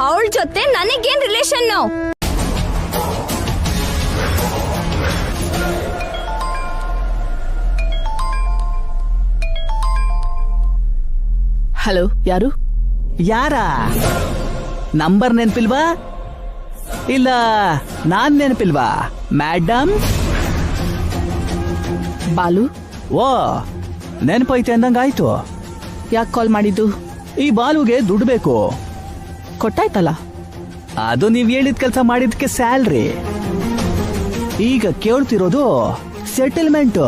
ಅವಳ ಜೊತೆ ನನಗೇನ್ ರಿಲೇಷನ್? ಹಲೋ, ಯಾರು? ಯಾರ? ನಂಬರ್ ನೆನಪಿಲ್ವಾ? ಇಲ್ಲ ನಾನ್ ನೆನಪಿಲ್ವಾ ಮೇಡಮ್? ಬಾಲು. ಓ, ನೆನಪೈತೆ ಅಂದಂಗಾಯ್ತು. ಯಾಕೆ ಕಾಲ್ ಮಾಡಿದ್ದು? ಈ ಬಾಲುಗೆ ದುಡ್ಡು ಬೇಕು. ಕೊಟ್ಟಾಯ್ತಲ್ಲ. ಅದು ನೀವ್ ಹೇಳಿದ ಕೆಲಸ ಮಾಡಿದ್ಕೆ ಸ್ಯಾಲ್ರಿ. ಈಗ ಕೇಳ್ತಿರೋದು ಸೆಟಲ್ಮೆಂಟ್.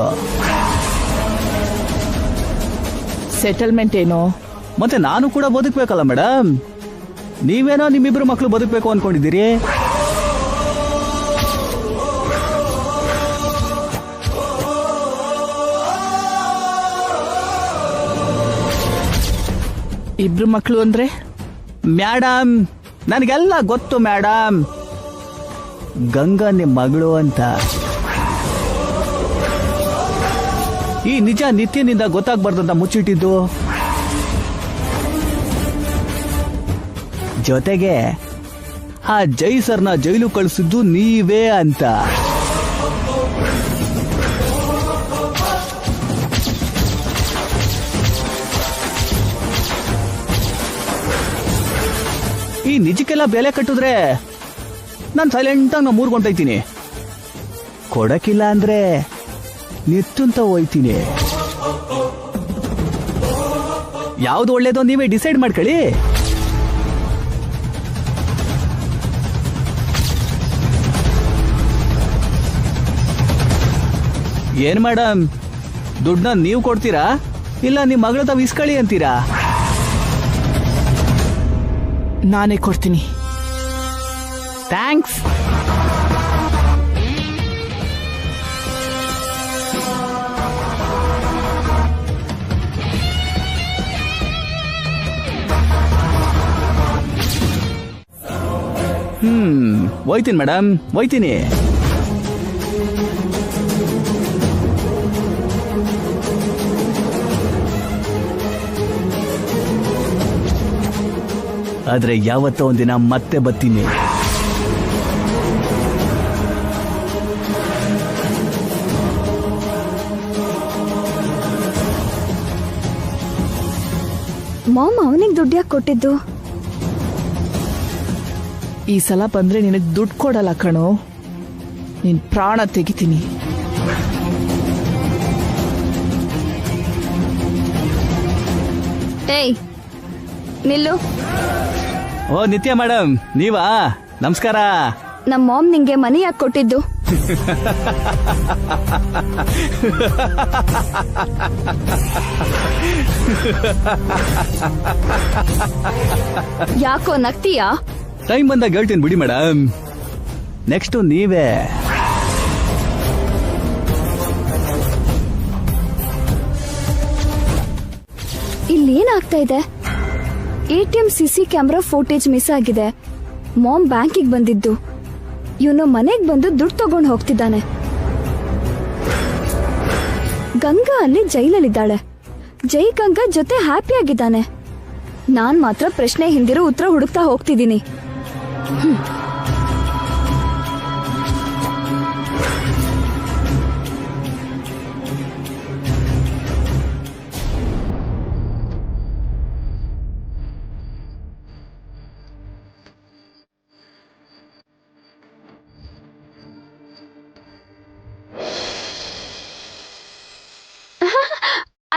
ಸೆಟಲ್ಮೆಂಟ್ ಏನೋ? ಮತ್ತೆ ನಾನು ಕೂಡ ಬದುಕಬೇಕಲ್ಲ ಮೇಡಮ್. ನೀವೇನೋ ನಿಮ್ಮಿಬ್ರು ಮಕ್ಕಳು ಬದುಕಬೇಕು ಅನ್ಕೊಂಡಿದ್ದೀರಿ. ಇಬ್ರು ಮಕ್ಕಳು ಅಂದ್ರೆ? ಮೇಡಮ್, ನನಗೆಲ್ಲ ಗೊತ್ತು ಮೇಡಮ್. ಗಂಗಾ ನಿಮ್ ಮಗಳು ಅಂತ. ಈ ನಿಜ ನಿತ್ಯನಿಂದ ಗೊತ್ತಾಗ್ಬಾರ್ದಂತ ಮುಚ್ಚಿಟ್ಟಿದ್ದು. ಜೊತೆಗೆ ಆ ಜೈ ಸರ್ನ ಜೈಲು ಕಳಿಸಿದ್ದು ನೀವೇ ಅಂತ. ಈ ನಿಜಕ್ಕೆಲ್ಲ ಬೆಲೆ ಕಟ್ಟಿದ್ರೆ ನಾನು ಸೈಲೆಂಟಾಗಿ ಮೂರ್ಕೊಂಡೈತೀನಿ. ಕೊಡಕ್ಕಿಲ್ಲ ಅಂದ್ರೆ ನಿತ್ತಂತ ಹೋಯ್ತೀನಿ. ಯಾವ್ದು ಒಳ್ಳೇದೋ ನೀವೇ ಡಿಸೈಡ್ ಮಾಡ್ಕೊಳ್ಳಿ. ಏನ್ ಮೇಡಮ್, ದುಡ್ಡನ್ನ ನೀವು ಕೊಡ್ತೀರಾ ಇಲ್ಲ ನಿಮ್ ಮಗಳ ತಾವ್ ಇಸ್ಕೊಳ್ಳಿ ಅಂತೀರಾ? ನಾನೇ ಕೊಡ್ತೀನಿ. ಥ್ಯಾಂಕ್ಸ್. ಹೋಯ್ತೀನಿ ಮೇಡಮ್, ಹೋಯ್ತೀನಿ. ಆದ್ರೆ ಯಾವತ್ತೋ ಒಂದಿನ ಮತ್ತೆ ಬರ್ತೀನಿ. ಮಾಮ್ ಅವನಿಗೆ ದುಡ್ಡು ಯಾಕೆ ಕೊಟ್ಟಿದ್ದು? ಈ ಸಲ ಬಂದ್ರೆ ನಿನಗೆ ದುಡ್ಡು ಕೊಡಲ್ಲ ಕಣೋ, ನಿನ್ ಪ್ರಾಣ ತೆಗಿತೀನಿ. ಏಯ್ ನಿಲ್ಲು. ಓ ನಿತ್ಯ ಮೇಡಮ್, ನೀವಾ? ನಮಸ್ಕಾರ. ನಮ್ಮ ಮಾಮ್ ನಿಂಗೆ ಮನಿ ಯಾಕೆ ಕೊಟ್ಟಿದ್ದು? ಯಾಕೋ ನಗ್ತೀಯಾ? ಟೈಮ್ ಬಂದಾಗ ಹೇಳ್ತೀನಿ ಬಿಡಿ ಮೇಡಮ್. ನೆಕ್ಸ್ಟ್ ನೀವೇ. ಇಲ್ಲೇನಾಗ್ತಾ ಇದೆ? ATM CC camera footage miss ಆಗಿದೆ. ಮಾಮ್ ಬ್ಯಾಂಕಿಗೆ ಬಂದಿದ್ದು, ಇವನು ಮನೆಗೆ ಬಂದು ದುಡ್ಡು ತಗೊಂಡು ಹೋಗ್ತಿದ್ದಾನೆ. ಗಂಗಾ ಅಲ್ಲಿ ಜೈಲಲ್ಲಿದ್ದಾಳೆ. ಜೈ ಗಂಗಾ ಜೊತೆ ಹ್ಯಾಪಿ ಆಗಿದ್ದಾನೆ. ನಾನ್ ಮಾತ್ರ ಪ್ರಶ್ನೆ ಹಿಂದಿರೋ ಉತ್ತರ ಹುಡುಕ್ತಾ ಹೋಗ್ತಿದ್ದೀನಿ.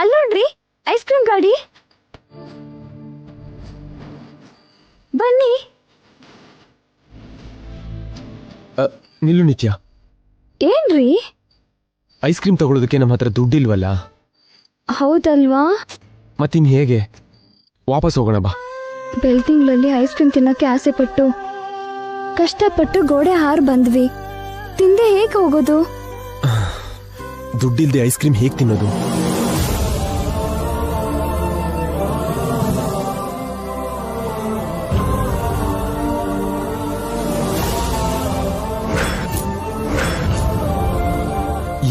ಅಲ್ಲೋಡ್ರಿ, ಐಸ್ ಕ್ರೀಮ್ ಗಾಡಿ. ಬನ್ನಿ. ನಿಲ್ಲು ನಿತ್ಯ. ಏನ್ರಿ? ಐಸ್ ಕ್ರೀಮ್ ತಗೊಳ್ಳೋದಕ್ಕೆ ನಮ್ಮ ಹತ್ರ ದುಡ್ಡಿಲ್ವಲ್ಲ. ಹೌದಲ್ವಾ? ಮತ್ತಿನ್ ಹೇಗೆ? ವಾಪಸ್ ಹೋಗೋಣ ಬಾ. ಬೆಳ್ತಿಂಗ್ಳಲ್ಲಿ ಐಸ್ ಕ್ರೀಮ್ ತಿನ್ನಕ್ಕೆ ಆಸೆ ಪಟ್ಟು ಕಷ್ಟಪಟ್ಟು ಗೋಡೆ ಹಾರ್ ಬಂದ್ವಿ. ತಿಂದೆ ಹೇಗೆ ಹೋಗೋದು? ದುಡ್ಡಿಲ್ದೆ ಐಸ್ ಕ್ರೀಮ್ ಹೇಗೆ ತಿನ್ನೋದು?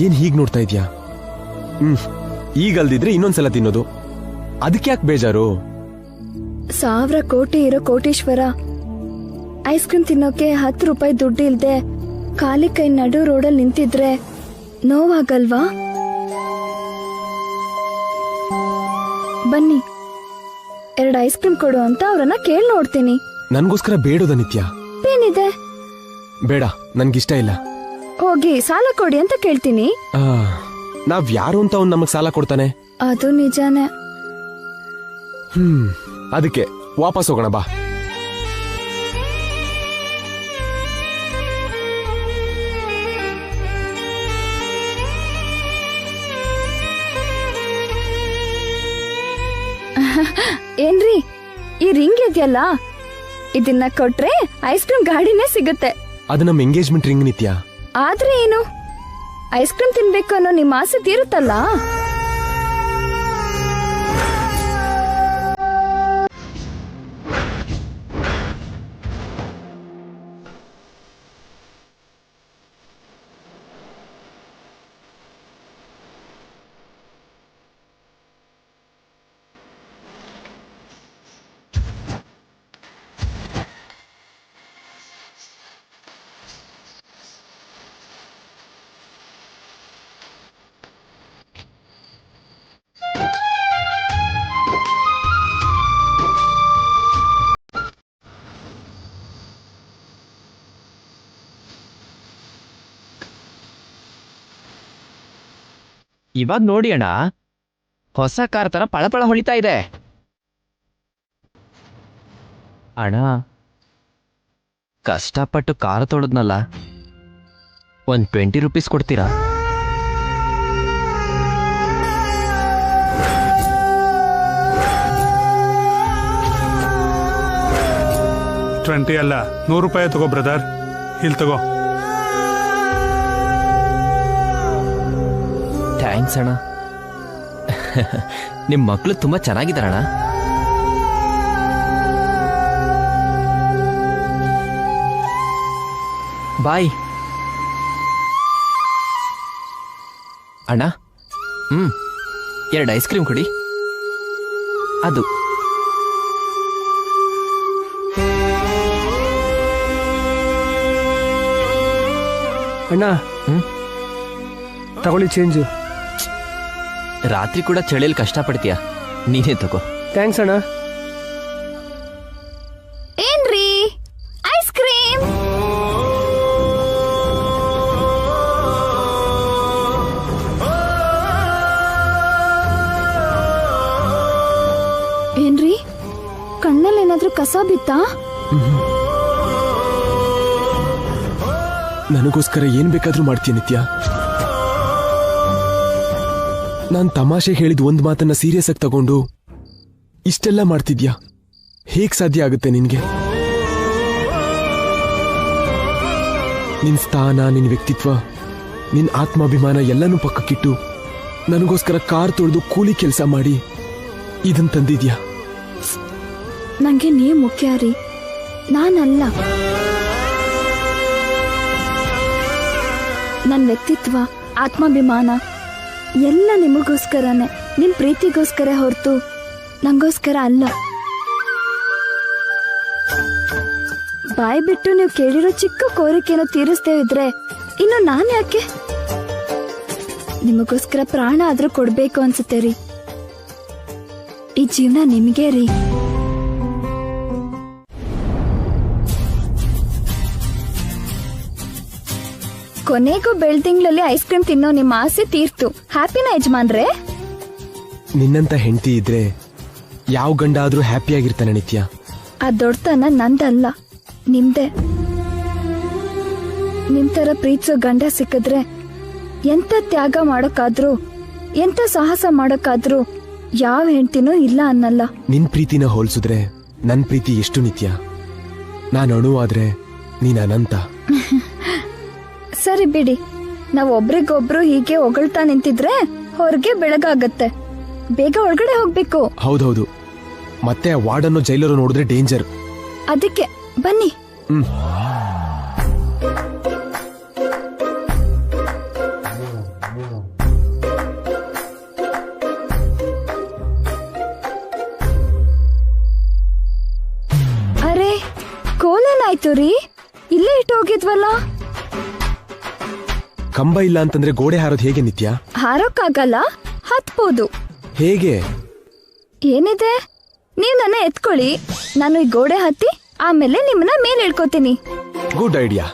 ಏನ್ ಹೀಗ್ ನೋಡ್ತಾ ಇದ್ಯಾ? ಈಗ ಅಲ್ದಿದ್ರೆ ಇನ್ನೊಂದ್ಸಲ ತಿನ್ನೋದು. ಅದಕ್ಕೆ ಯಾಕೆ ಬೇಜಾರು? 1000 ಕೋಟಿ ಇರೋ ಕೋಟೀಶ್ವರ ಐಸ್ ಕ್ರೀಮ್ ತಿನ್ನೋಕೆ 10 ರೂಪಾಯಿ ದುಡ್ಡು ಇಲ್ದೆ ಖಾಲಿ ಕೈ ನಡು ರೋಡಲ್ಲಿ ನಿಂತಿದ್ರೆ ನೋವಾಗಲ್ವಾ? ಬನ್ನಿ, 2 ಐಸ್ ಕ್ರೀಮ್ ಕೊಡು ಅಂತ ಅವ್ರನ್ನ ಕೇಳಿ ನೋಡ್ತೀನಿ. ನನ್ಗೋಸ್ಕರ ಬೇಡೋದ ನಿತ್ಯ? ಏನಿದೆ? ಬೇಡ, ನನ್ಗಿಷ್ಟ ಇಲ್ಲ. ಹೋಗಿ ಸಾಲ ಕೊಡಿ ಅಂತ ಕೇಳ್ತೀನಿ. ನಾವ್ ಯಾರು ಅಂತ ಅವ್ನು ನಮಗ್ ಸಾಲ ಕೊಡ್ತಾನೆ? ಅದು ನಿಜಾನೇ. ಅದಕ್ಕೆ ವಾಪಸ್ ಹೋಗೋಣ ಬಾ. ಏನ್ರಿ, ಈ ರಿಂಗ್ ಇದೆಯಲ್ಲ, ಇದನ್ನ ಕೊಟ್ರೆ ಐಸ್ ಕ್ರೀಮ್ ಗಾಡಿನೇ ಸಿಗುತ್ತೆ. ಅದು ನಮ್ಮ ಎಂಗೇಜ್ಮೆಂಟ್ ರಿಂಗ್ ನಿತ್ಯ. ಆದ್ರೆ ಏನು, ಐಸ್ ಕ್ರೀಮ್ ತಿನ್ಬೇಕು ಅನ್ನೋ ನಿಮ್ಮ ಆಸೆ ತೀರುತ್ತಲ್ಲ. ಇವಾಗ ನೋಡಿ ಅಣ್ಣ, ಹೊಸ ಕಾರ್ ತರ ಪಳಪಳ ಹೊಳಿತಾ ಇದೆ. ಅಣ್ಣ, ಕಷ್ಟಪಟ್ಟು ಕಾರ್ ತೊಳೆದ್ನಲ್ಲ, ಒಂದು 20 ರೂಪೀಸ್ ಕೊಡ್ತೀರಾ? $20 ಅಲ್ಲ, $100 ತಗೋ ಬ್ರದರ್. ಇಲ್ಲಿ ತಗೋ. ಥ್ಯಾಂಕ್ಸ್ ಅಣ್ಣ. ನಿಮ್ಮ ಮಕ್ಕಳು ತುಂಬಾ ಚೆನ್ನಾಗಿದ್ದಾರಣ್ಣ. ಬಾಯ್ ಅಣ್ಣ. 2 ಐಸ್ ಕ್ರೀಮ್ ಕೊಡಿ. ಅದು ಅಣ್ಣ, ತಗೊಳ್ಳಿ ಚೇಂಜು. ರಾತ್ರಿ ಕೂಡ ಚಳಿಯಲ್ಲಿ ಕಷ್ಟಪಡ್ತೀಯ, ನೀನೇ ತಗೋ. ಥ್ಯಾಂಕ್ಸ್ ಅಣ್ಣ. ಏನ್ರಿ ಐಸ್ ಕ್ರೀಮ್? ಏನ್ರಿ, ಕಣ್ಣಲ್ಲಿ ಏನಾದ್ರೂ ಕಸ ಬಿತ್ತಾ? ನನಗೋಸ್ಕರ ಏನ್ ಬೇಕಾದ್ರೂ ಮಾಡ್ತೀಯ ನಿತ್ಯ. ನಾನ್ ತಮಾಷೆ ಹೇಳಿದ ಒಂದ್ ಮಾತನ್ನ ಸೀರಿಯಸ್ ಆಗಿ ತಗೊಂಡು ಇಷ್ಟೆಲ್ಲ ಮಾಡ್ತಿದ್ಯಾ? ಹೇಗ್ ಸಾಧ್ಯ ಆಗುತ್ತೆ ನಿನ್ಗೆ? ನಿನ್ ಸ್ಥಾನ, ನಿನ್ ವ್ಯಕ್ತಿತ್ವ, ನಿನ್ ಆತ್ಮಾಭಿಮಾನ ಎಲ್ಲನೂ ಪಕ್ಕಕ್ಕಿಟ್ಟು ನನಗೋಸ್ಕರ ಕಾರ್ ತೊಳೆದು ಕೂಲಿ ಕೆಲಸ ಮಾಡಿ ಇದನ್ ತಂದಿದ್ಯಾ? ನಂಗೆ ನೀವ್ ಮುಖ್ಯ ರೀ, ನಾನಲ್ಲ. ನನ್ನ ವ್ಯಕ್ತಿತ್ವ, ಆತ್ಮಾಭಿಮಾನ ಎಲ್ಲ ನಿಮಗೋಸ್ಕರನೇ, ನಿಮ್ ಪ್ರೀತಿಗೋಸ್ಕರ ಹೊರತು ನಂಗೋಸ್ಕರ ಅಲ್ಲ. ಬಾಯ್ ಬಿಟ್ಟು ನೀವು ಕೇಳಿರೋ ಚಿಕ್ಕ ಕೋರಿಕೆಯನ್ನು ತೀರಿಸ್ದೇ ಇದ್ರೆ ಇನ್ನು ನಾನು ಯಾಕೆ? ನಿಮಗೋಸ್ಕರ ಪ್ರಾಣ ಆದ್ರೂ ಕೊಡ್ಬೇಕು ಅನ್ಸುತ್ತೆ ರೀ. ಈ ಜೀವನ ನಿಮ್ಗೆ ರೀ. ಕೊನೆಗೂ ಬೆಳ್ತಿಂಗ್ಳಲ್ಲಿ ಐಸ್ ಕ್ರೀಮ್ ತಿನ್ನೋ ನಿಮ್ಮ ಆಸೆ ತೀರ್ತು. ಹ್ಯಾಪಿನ ಯಜಮಾನ್ರೆ? ನಿನ್ನಂತ ಹೆಂಡತಿ ಇದ್ರೆ ಯಾವ ಗಂಡ ಆದ್ರೂ ಹ್ಯಾಪಿಯಾಗಿರ್ತಾನೆ ನಿತ್ಯ. ಆ ದೊಡ್ಡತನ ನಂದಲ್ಲ, ನಿಮ್ದೆ. ನಿಮ್ ತರ ಪ್ರೀತಿಸೋ ಗಂಡ ಸಿಕ್ಕಿದ್ರೆ ಎಂತ ತ್ಯಾಗ ಮಾಡೋಕಾದ್ರೂ, ಎಂತ ಸಾಹಸ ಮಾಡೋಕಾದ್ರೂ ಯಾವ ಹೆಂಡತಿನೂ ಇಲ್ಲ ಅನ್ನಲ್ಲ. ನಿನ್ ಪ್ರೀತಿನ ಹೋಲ್ಸಿದ್ರೆ ನನ್ ಪ್ರೀತಿ ಎಷ್ಟು ನಿತ್ಯ. ನಾನು ಅಣುವಾದ್ರೆ ನೀನ್ ಅನಂತ. ಸರಿ ಬಿಡಿ, ನಾವ್ ಒಬ್ರಿಗೊಬ್ರು ಹೀಗೆ ಹೊಗಳ್ತಾ ನಿಂತಿದ್ರೆ ಹೊರಗೆ ಬೆಳಗಾಗತ್ತೆ. ಬೇಗ ಒಳಗಡೆ ಹೋಗ್ಬೇಕು. ಹೌದೌದು, ಮತ್ತೆ ಆ ವಾರ್ಡನ್ನು ಜೈಲರು ನೋಡಿದ್ರೆ ಡೇಂಜರ್. ಅದಕ್ಕೆ ಬನ್ನಿ. ಅರೆ, ಕೋಲೇನಾಯ್ತು ರೀ? ಇಲ್ಲೇ ಇಟ್ಟು ಹೋಗಿದ್ವಲ್ಲ. ಕಂಬ ಇಲ್ಲ ಅಂತಂದ್ರೆ ಗೋಡೆ ಹಾರೋದು ಹೇಗೆ ನಿತ್ಯ? ಹಾರೋಕ್ಕಾಗಲ್ಲ, ಹತ್ಬೋದು. ಹೇಗೆ? ಏನಿದೆ, ನೀವ್ ನನ್ನ ಎತ್ಕೊಳ್ಳಿ, ನಾನು ಈ ಗೋಡೆ ಹತ್ತಿ ಆಮೇಲೆ ನಿಮ್ಮನ್ನ ಮೇಲ್ ಇಳ್ಕೋತೀನಿ. Good idea.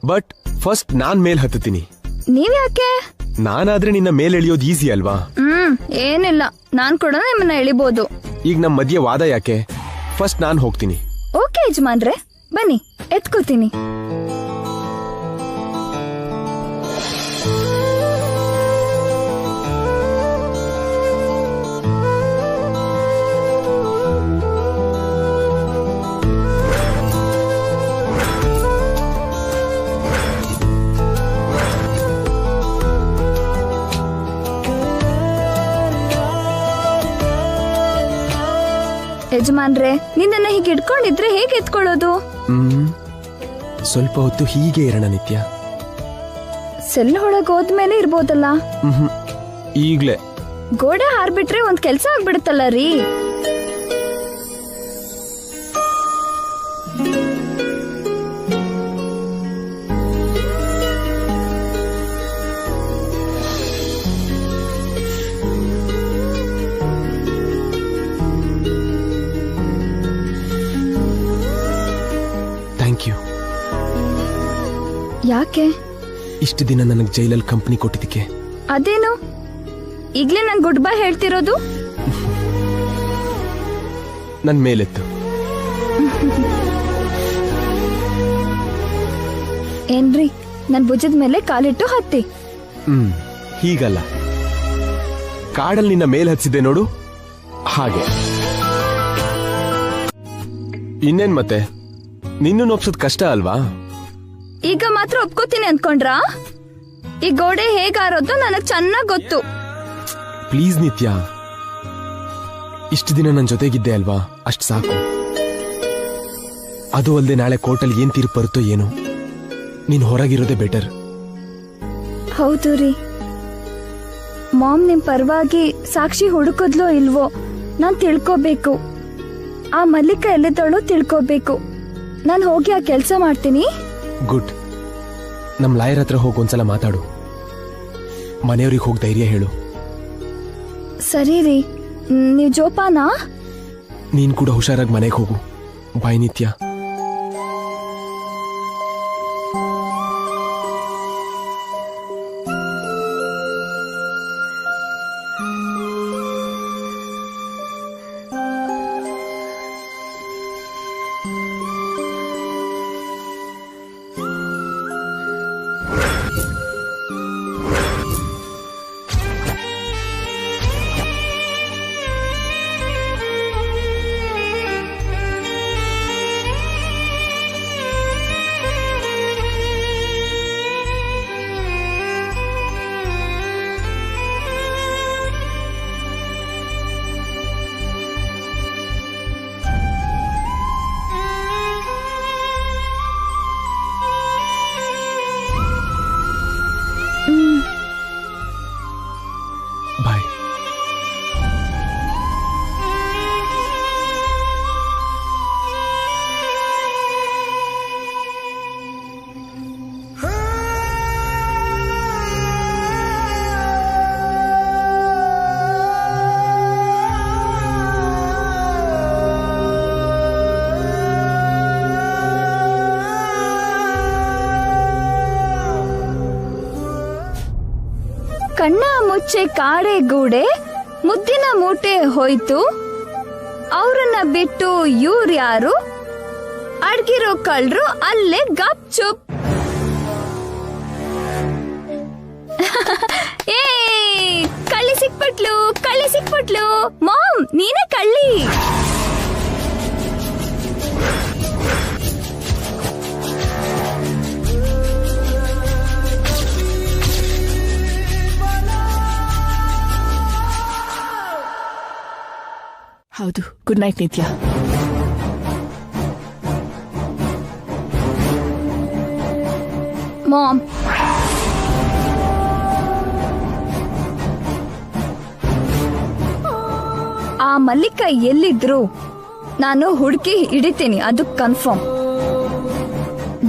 ಬಟ್ ಫಸ್ಟ್ ನಾನ್ ಮೇಲ್ ಹತ್ತೀನಿ. ನೀವ್ ಯಾಕೆ? ನಾನಾದ್ರೆ ನಿನ್ನ ಮೇಲ್ ಎಳಿಯೋದು ಈಸಿ ಅಲ್ವಾ? ಏನಿಲ್ಲ, ನಾನ್ ಕೂಡ ನಿಮ್ಮನ್ನ ಎಳಿಬಹುದು. ಈಗ ನಮ್ ಮಧ್ಯೆ ವಾದ ಯಾಕೆ? ಫಸ್ಟ್ ನಾನ್ ಹೋಗ್ತೀನಿ. ಓಕೆ ಯಜಮಾನ್ರೆ, ಬನ್ನಿ, ಎತ್ಕೋತೀನಿ. ಯಜಮಾನ್ರೆ, ನಿನ್ನ ಹೀಗೆ ಇಟ್ಕೊಂಡಿದ್ರೆ ಹೇಗೆ ಎತ್ಕೊಳ್ಳೋದು? ಸ್ವಲ್ಪ ಹೊತ್ತು ಹೀಗೆ ಇರೋಣ ನಿತ್ಯ. ಸೆಲ್ ಒಳಗೆ ಹೋದ್ಮೇಲೆ ಇರ್ಬೋದಲ್ಲ. ಈಗ್ಲೇ ಗೋಡೆ ಹಾರ್ಬಿಟ್ರೆ ಒಂದ್ ಕೆಲ್ಸ ಆಗ್ಬಿಡುತ್ತಲ್ಲ ರೀ. Thank you. ಯಾಕೆ? ಇಷ್ಟು ದಿನ ನನಗೆ ಜೈಲಲ್ಲಿ ಕಂಪನಿ ಕೊಟ್ಟಿದ್ದಕ್ಕೆ ಅದೇನು ಈಗ್ಲೇ ನಂಗೆ ಗುಡ್ ಬೈ ಹೇಳ್ತಿರೋದು? ನನ್ ಮೇಲೆತ್ತು. ಏನ್ರಿ, ನನ್ ಭುಜದ ಮೇಲೆ ಕಾಲಿಟ್ಟು ಹತ್ತಿ. ಹೀಗಲ್ಲ, ಕಾಡಲ್ಲಿ ನಿನ್ನ ಮೇಲ್ ಹಚ್ಚಿದ್ದೆ ನೋಡು ಹಾಗೆ. ಇನ್ನೇನ್ ಮತ್ತೆ, ನಿನ್ನನ್ನು ಒಪ್ಸೋದ್ ಕಷ್ಟ ಅಲ್ವಾ? ಈಗ ಮಾತ್ರ ಒಪ್ಕೋತೀನಿ ಅನ್ಕೊಂಡ್ರಾ? ಈ ಗೋಡೆ ಹೇಗಾರೋದು ನನಗ್ ಚೆನ್ನಾಗ್ ಗೊತ್ತು. ಪ್ಲೀಸ್ ನಿತ್ಯ, ಇಷ್ಟು ದಿನ ನನ್ ಜೊತೆಗಿದ್ದೆ ಅಲ್ವಾ, ಅಷ್ಟ್ ಸಾಕು. ಅದು ಅಲ್ಲದೆ ನಾಳೆ ಕೋರ್ಟಲ್ಲಿ ಏನ್ ತೀರ್ಪು ಬರುತ್ತೋ ಏನೋ, ನೀನ್ ಹೊರಗಿರೋದೇ ಬೆಟರ್. ಹೌದು ರೀ, ಮಾಮ್ ನಿಮ್ ಪರವಾಗಿ ಸಾಕ್ಷಿ ಹುಡುಕದ್ಲೋ ಇಲ್ವೋ ನಾನ್ ತಿಳ್ಕೋಬೇಕು. ಆ ಮಲ್ಲಿಕ ಎಲ್ಲಿದ್ದವಳು ತಿಳ್ಕೋಬೇಕು. ನಾನ್ ಹೋಗಿ ಆ ಕೆಲ್ಸ ಮಾಡ್ತೀನಿ. ಗುಡ್. ನಮ್ ಲಾಯರ್ ಹತ್ರ ಹೋಗಿ ಒಂದ್ಸಲ ಮಾತಾಡು. ಮನೆಯವ್ರಿಗೆ ಹೋಗಿ ಧೈರ್ಯ ಹೇಳು. ಸರಿ ರೀ, ನೀವ್ ಜೋಪಾನ. ನೀನ್ ಕೂಡ ಹುಷಾರಾಗಿ ಮನೆಗೆ ಹೋಗು. ಬಾಯ್ ನಿತ್ಯ. ಬಾಯ್. ಕಣ್ಣ ಮುಚ್ಚೆ ಕಾಡೆ ಗೂಡೆ ಮುದ್ದಿನ ಮೂಟೆ ಹೋಯ್ತು. ಅವ್ರನ್ನ ಬಿಟ್ಟು ಇವ್ರ್ಯಾರು? ಅಡ್ಗಿರೋ ಕಳ್ರು ಅಲ್ಲೇ ಗಪ್ ಚುಪ್. ಏ ಕಳ್ಳಿ ಸಿಕ್ಬಿಟ್ಲು, ಕಳ್ಳಿ ಸಿಕ್ಬಿಟ್ಲು. ಮಾಮ್, ನೀನೇ ಕಳ್ಳಿ. ಹೌದು. ಗುಡ್ ನೈಟ್ ನಿತ್ಯ. ಮಾಮ್, ಆ ಮಲ್ಲಿಕ ಎಲ್ಲಿದ್ರು ನಾನು ಹುಡುಕಿ ಹಿಡಿತೀನಿ, ಅದು ಕನ್ಫರ್ಮ್.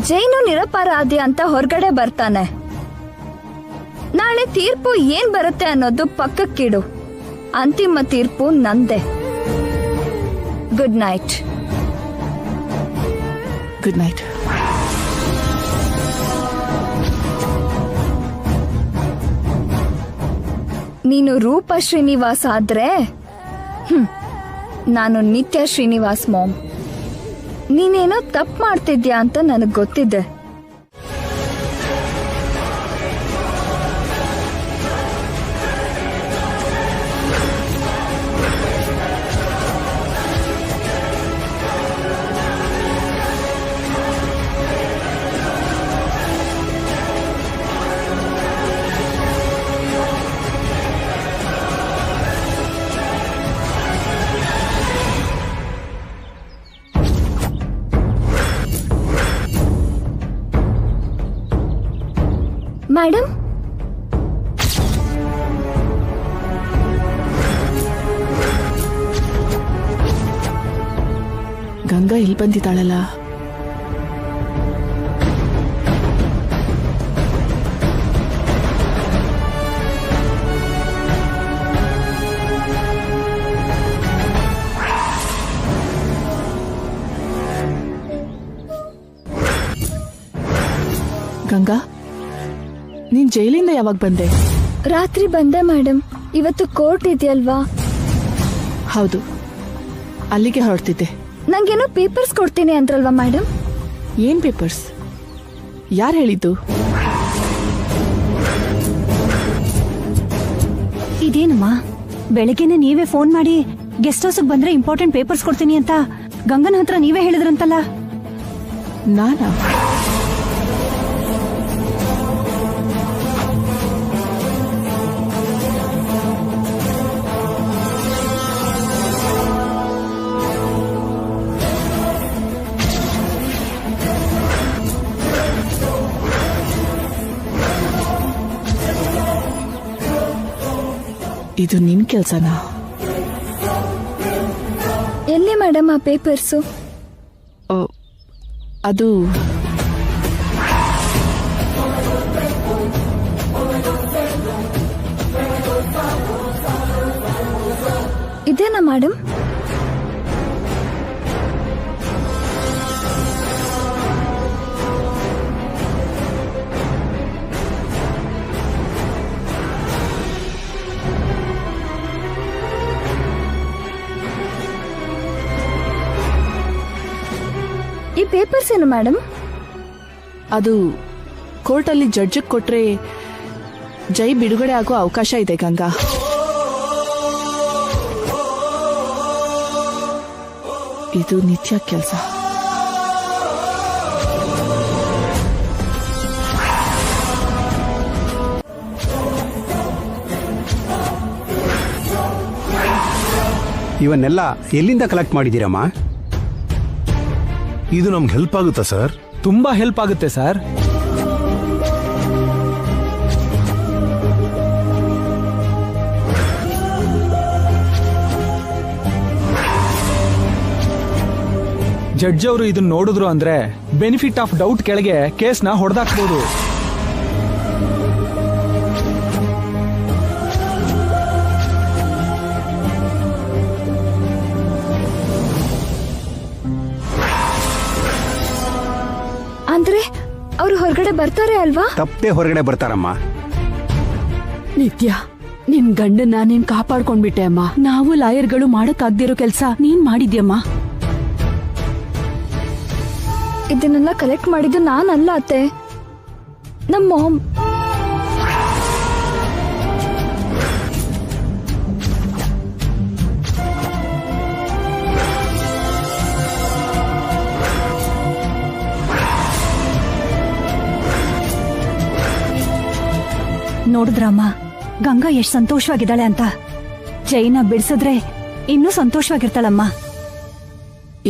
ಜೈನು ನಿರಪರಾಧಿ ಅಂತ ಹೊರಗಡೆ ಬರ್ತಾನೆ. ನಾಳೆ ತೀರ್ಪು ಏನ್ ಬರುತ್ತೆ ಅನ್ನೋದು ಪಕ್ಕಕ್ಕಿಡು. ಅಂತಿಮ ತೀರ್ಪು ನಂದೆ. Good night. Good night. ನೀನು ರೂಪ ಶ್ರೀನಿವಾಸ್ ಆದ್ರೆ ನಾನು ನಿತ್ಯ ಶ್ರೀನಿವಾಸ್ ಮಾಮ್. ನೀನೇನೋ ತಪ್ಪು ಮಾಡ್ತಿದ್ಯಾ ಅಂತ ನನಗ್ ಗೊತ್ತಿದೆ. ಮೇಡಮ್, ಗಂಗಾ ಇಲ್ಲಿ ಬಂದಿದ್ದಾಳಲ್ಲ. ಗಂಗಾ, ನೀನ್ ಜೈಲಿಂದ ಯಾವಾಗ ಬಂದೆ? ರಾತ್ರಿ ಬಂದೆ ಮೇಡಮ್. ಇವತ್ತು ಕೋರ್ಟ್ ಇದೆಯಲ್ವಾ? ಹೌದು, ಅಲ್ಲಿಗೆ ಹೊರಡ್ತಿದ್ದೆ. ನಂಗೇನೋ ಪೇಪರ್ಸ್ ಕೊಡ್ತೀನಿ ಅಂದ್ರಲ್ವಾ ಮೇಡಮ್? ಏನ್ ಪೇಪರ್ಸ್? ಯಾರು ಹೇಳಿದ್ದು? ಇದೇನಮ್ಮ, ಬೆಳಗ್ಗೆನೆ ನೀವೇ ಫೋನ್ ಮಾಡಿ ಗೆಸ್ಟ್ ಹೌಸ್ಗೆ ಬಂದ್ರೆ ಇಂಪಾರ್ಟೆಂಟ್ ಪೇಪರ್ಸ್ ಕೊಡ್ತೀನಿ ಅಂತ ಗಂಗನ ಹತ್ರ ನೀವೇ ಹೇಳಿದ್ರಂತಲ್ಲ? ನಾನಾ? ಇದು ನಿನ್ ಕೆಲ್ಸನಾ? ಎಲ್ಲಿ ಮೇಡಮ್ ಆ ಪೇಪರ್ಸು? ಅದು ಇದೇನಾ ಮೇಡಮ್? ಈ ಪೇಪರ್ಸ್ ಏನು ಮೇಡಮ್? ಅದು ಕೋರ್ಟಲ್ಲಿ ಜಡ್ಜಿಗೆ ಕೊಟ್ರೆ ಜೈ ಬಿಡುಗಡೆ ಆಗೋ ಅವಕಾಶ ಇದೆ ಗಂಗಾ. ಇದು ನಿತ್ಯ ಕೆಲಸ. ಇವನ್ನೆಲ್ಲ ಎಲ್ಲಿಂದ ಕಲೆಕ್ಟ್ ಮಾಡಿದ್ದೀರಮ್ಮ? ಇದು ನಮ್ಗೆ ಹೆಲ್ಪ್ ಆಗುತ್ತಾ ಸರ್? ತುಂಬಾ ಹೆಲ್ಪ್ ಆಗುತ್ತೆ ಸರ್. ಜಡ್ಜ್ ಅವರು ಇದನ್ನ ನೋಡಿದ್ರು ಅಂದ್ರೆ ಬೆನಿಫಿಟ್ ಆಫ್ ಡೌಟ್ ಕೆಳಗೆ ಕೇಸ್ನ ಹೊಡೆದಾಕ್ಬೋದು. ಅಂದ್ರೆ ಅವ್ರು ಹೊರಗಡೆ ಬರ್ತಾರೆ ಅಲ್ವಾ? ತಪ್ಪದೆ ಹೊರಗಡೆ ಬರ್ತಾರಮ್ಮ. ನಿತ್ಯ, ನಿನ್ ಗಂಡನ್ನ ನೀನ್ ಕಾಪಾಡ್ಕೊಂಡ್ಬಿಟ್ಟೆ ಅಮ್ಮ. ನಾವು ಲಾಯರ್ಗಳು ಮಾಡಕ್ಕಾಗ್ದಿರೋ ಕೆಲ್ಸ ನೀನ್ ಮಾಡಿದ್ಯಮ್ಮ. ಇದನ್ನೆಲ್ಲ ಕಲೆಕ್ಟ್ ಮಾಡಿದ್ದು ನಾನಲ್ಲ ಅತ್ತೆ, ನಮ್ಮ ಮಾಮ್. ನೋಡಿದ್ರಮ್ಮ, ಗಂಗಾ ಎಷ್ಟ್ ಸಂತೋಷವಾಗಿದ್ದಾಳೆ ಅಂತ. ಜೈನ ಬಿಡಿಸಿದ್ರೆ ಇನ್ನೂ ಸಂತೋಷವಾಗಿರ್ತಾಳಮ್ಮ.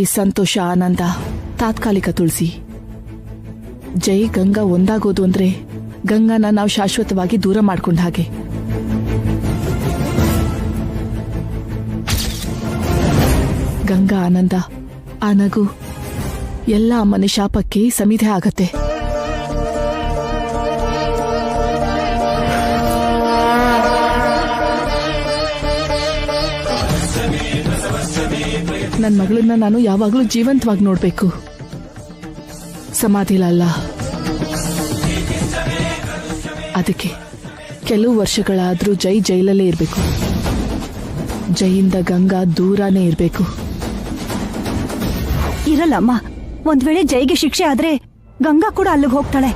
ಈ ಸಂತೋಷ, ಆನಂದ ತಾತ್ಕಾಲಿಕ ತುಳಸಿ. ಜೈ ಗಂಗಾ ಒಂದಾಗೋದು ಅಂದ್ರೆ ಗಂಗಾನ ನಾವು ಶಾಶ್ವತವಾಗಿ ದೂರ ಮಾಡ್ಕೊಂಡ ಹಾಗೆ. ಗಂಗಾ ಆನಂದ ಆ ನಗು ಎಲ್ಲ ಅಮ್ಮನ ಶಾಪಕ್ಕೆ ಸಮಿಧೆ ಆಗತ್ತೆ. ನನ್ನ ಮಗಳನ್ನ ನಾನು ಯಾವಾಗಲೂ ಜೀವಂತವಾಗಿ ನೋಡ್ಬೇಕು, ಸಮಾಧಿಲಲ್ಲ. ಅದಕ್ಕೆ ಕೆಲವು ವರ್ಷಗಳಾದ್ರೂ ಜೈ ಜೈಲಲ್ಲೇ ಇರಬೇಕು. ಜೈಯಿಂದ ಗಂಗಾ ದೂರನೇ ಇರಬೇಕು. ಇರಲ್ಲಮ್ಮ, ಒಂದ್ ವೇಳೆ ಜೈಗೆ ಶಿಕ್ಷೆ ಆದ್ರೆ ಗಂಗಾ ಕೂಡ ಅಲ್ಲಿಗೆ ಹೋಗ್ತಾಳೆ.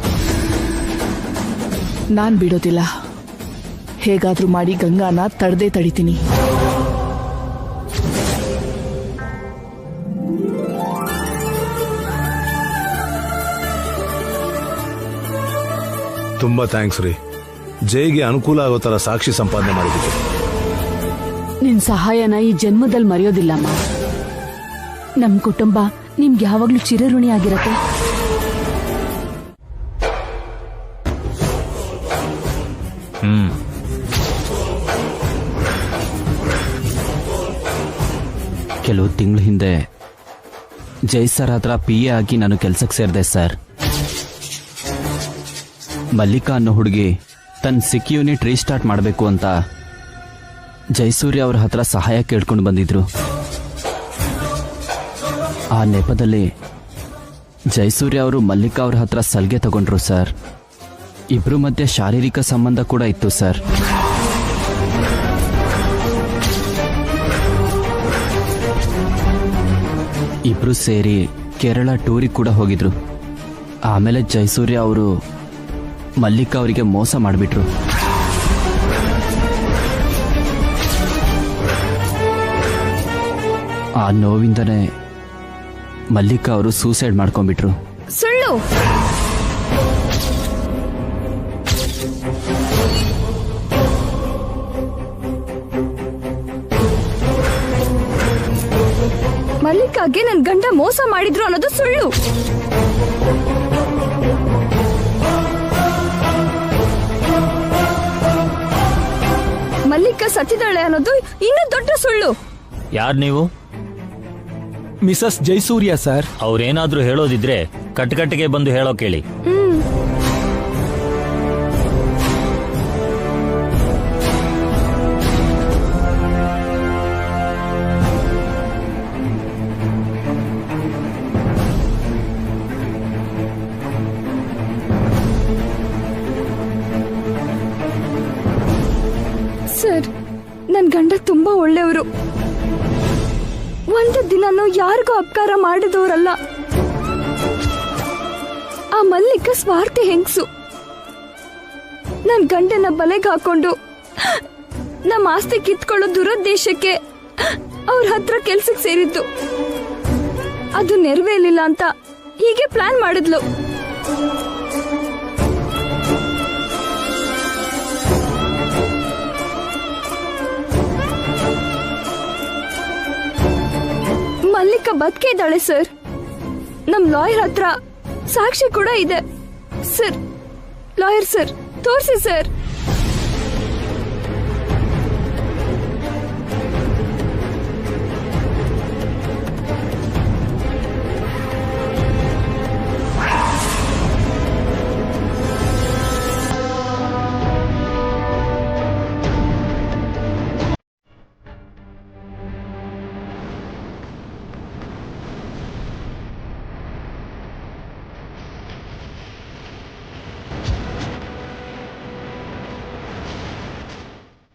ನಾನ್ ಬಿಡೋದಿಲ್ಲ. ಹೇಗಾದ್ರೂ ಮಾಡಿ ಗಂಗಾನ ತಡೆದೇ ತಡಿತೀನಿ. ತುಂಬಾ ಥ್ಯಾಂಕ್ಸ್ ರೀ. ಜೈಗೆ ಅನುಕೂಲ ಆಗೋ ತರ ಸಾಕ್ಷಿ ಸಂಪಾದನೆ ಮಾಡಿದ್ದೀವಿ. ನಿನ್ ಸಹಾಯನ ಈ ಜನ್ಮದಲ್ಲಿ ಮರೆಯೋದಿಲ್ಲಮ್ಮ. ನಮ್ ಕುಟುಂಬ ನಿಮ್ಗೆ ಯಾವಾಗ್ಲೂ ಚಿರಋಣಿ ಆಗಿರತ್ತೆ. ಕೆಲವು ತಿಂಗಳ ಹಿಂದೆ ಜೈ ಸರ್ ಹತ್ರ PA ಆಗಿ ನಾನು ಕೆಲ್ಸಕ್ಕೆ ಸೇರಿದೆ ಸರ್. ಮಲ್ಲಿಕಾ ಅನ್ನೋ ಹುಡುಗಿ ತನ್ನ ಸಿಕ್ ಯೂನಿಟ್ ರೀಸ್ಟಾರ್ಟ್ ಮಾಡಬೇಕು ಅಂತ ಜಯಸೂರ್ಯ ಅವ್ರ ಹತ್ರ ಸಹಾಯ ಕೇಳ್ಕೊಂಡು ಬಂದಿದ್ರು. ಆ ನೆಪದಲ್ಲಿ ಜಯಸೂರ್ಯ ಅವರು ಮಲ್ಲಿಕಾ ಅವ್ರ ಹತ್ರ ಸಲ್ಗೆ ತಗೊಂಡ್ರು ಸರ್. ಇಬ್ರು ಮಧ್ಯೆ ಶಾರೀರಿಕ ಸಂಬಂಧ ಕೂಡ ಇತ್ತು ಸರ್. ಇಬ್ರು ಸೇರಿ ಕೇರಳ ಟೂರಿಗೆ ಕೂಡ ಹೋಗಿದ್ರು. ಆಮೇಲೆ ಜಯಸೂರ್ಯ ಅವರು ಮಲ್ಲಿಕಾ ಅವರಿಗೆ ಮೋಸ ಮಾಡಿಬಿಟ್ರು. ಆ ನೋವಿಂದನೇ ಮಲ್ಲಿಕಾ ಅವರು ಸೂಸೈಡ್ ಮಾಡ್ಕೊಂಡ್ಬಿಟ್ರು. ಸುಳ್ಳು. ಮಲ್ಲಿಕಾಗೆ ನನ್ ಗಂಡ ಮೋಸ ಮಾಡಿದ್ರು ಅನ್ನೋದು ಸುಳ್ಳು. ಮಲ್ಲಿಕಾ ಸತ್ತಿದ್ದಾಳೆ ಅನ್ನೋದು ಇನ್ನೂ ದೊಡ್ಡ ಸುಳ್ಳು. ಯಾರ್ ನೀವು? Mrs Jayasurya sir. ಅವ್ರೇನಾದ್ರೂ ಹೇಳೋದಿದ್ರೆ ಕಟ್ಟಕಟ್ಟಿಗೆ ಬಂದು ಹೇಳೋ ಕೇಳಿ. ಸರ್, ನನ್ ಗಂಡ ತುಂಬಾ ಒಳ್ಳೆಯವರು. ಒಂದು ದಿನನೂ ಯಾರಿಗೂ ಅಪಕಾರ ಮಾಡಿದವರಲ್ಲ. ಆ ಮಲ್ಲಿಕ ಸ್ವಾರ್ಥಿ ಹೆಂಗ್ಸು. ನನ್ ಗಂಡನ ಬಲೆಗೆ ಹಾಕೊಂಡು ನಮ್ಮ ಆಸ್ತಿ ಕಿತ್ಕೊಳ್ಳೋ ದುರುದ್ದೇಶಕ್ಕೆ ಅವ್ರ ಹತ್ರ ಕೆಲ್ಸಕ್ಕೆ ಸೇರಿದ್ದು. ಅದು ನೆರವೇರ್ಲಿಲ್ಲ ಅಂತ ಹೀಗೆ ಪ್ಲಾನ್ ಮಾಡಿದ್ಲು. ಮಲ್ಲಿಕಾ ಬದುಕೇ ಇದ್ದಾಳೆ ಸರ್. ನಮ್ ಲಾಯರ್ ಹತ್ರ ಸಾಕ್ಷಿ ಕೂಡ ಇದೆ ಸರ್. ಲಾಯರ್ ಸರ್, ತೋರಿಸಿ ಸರ್.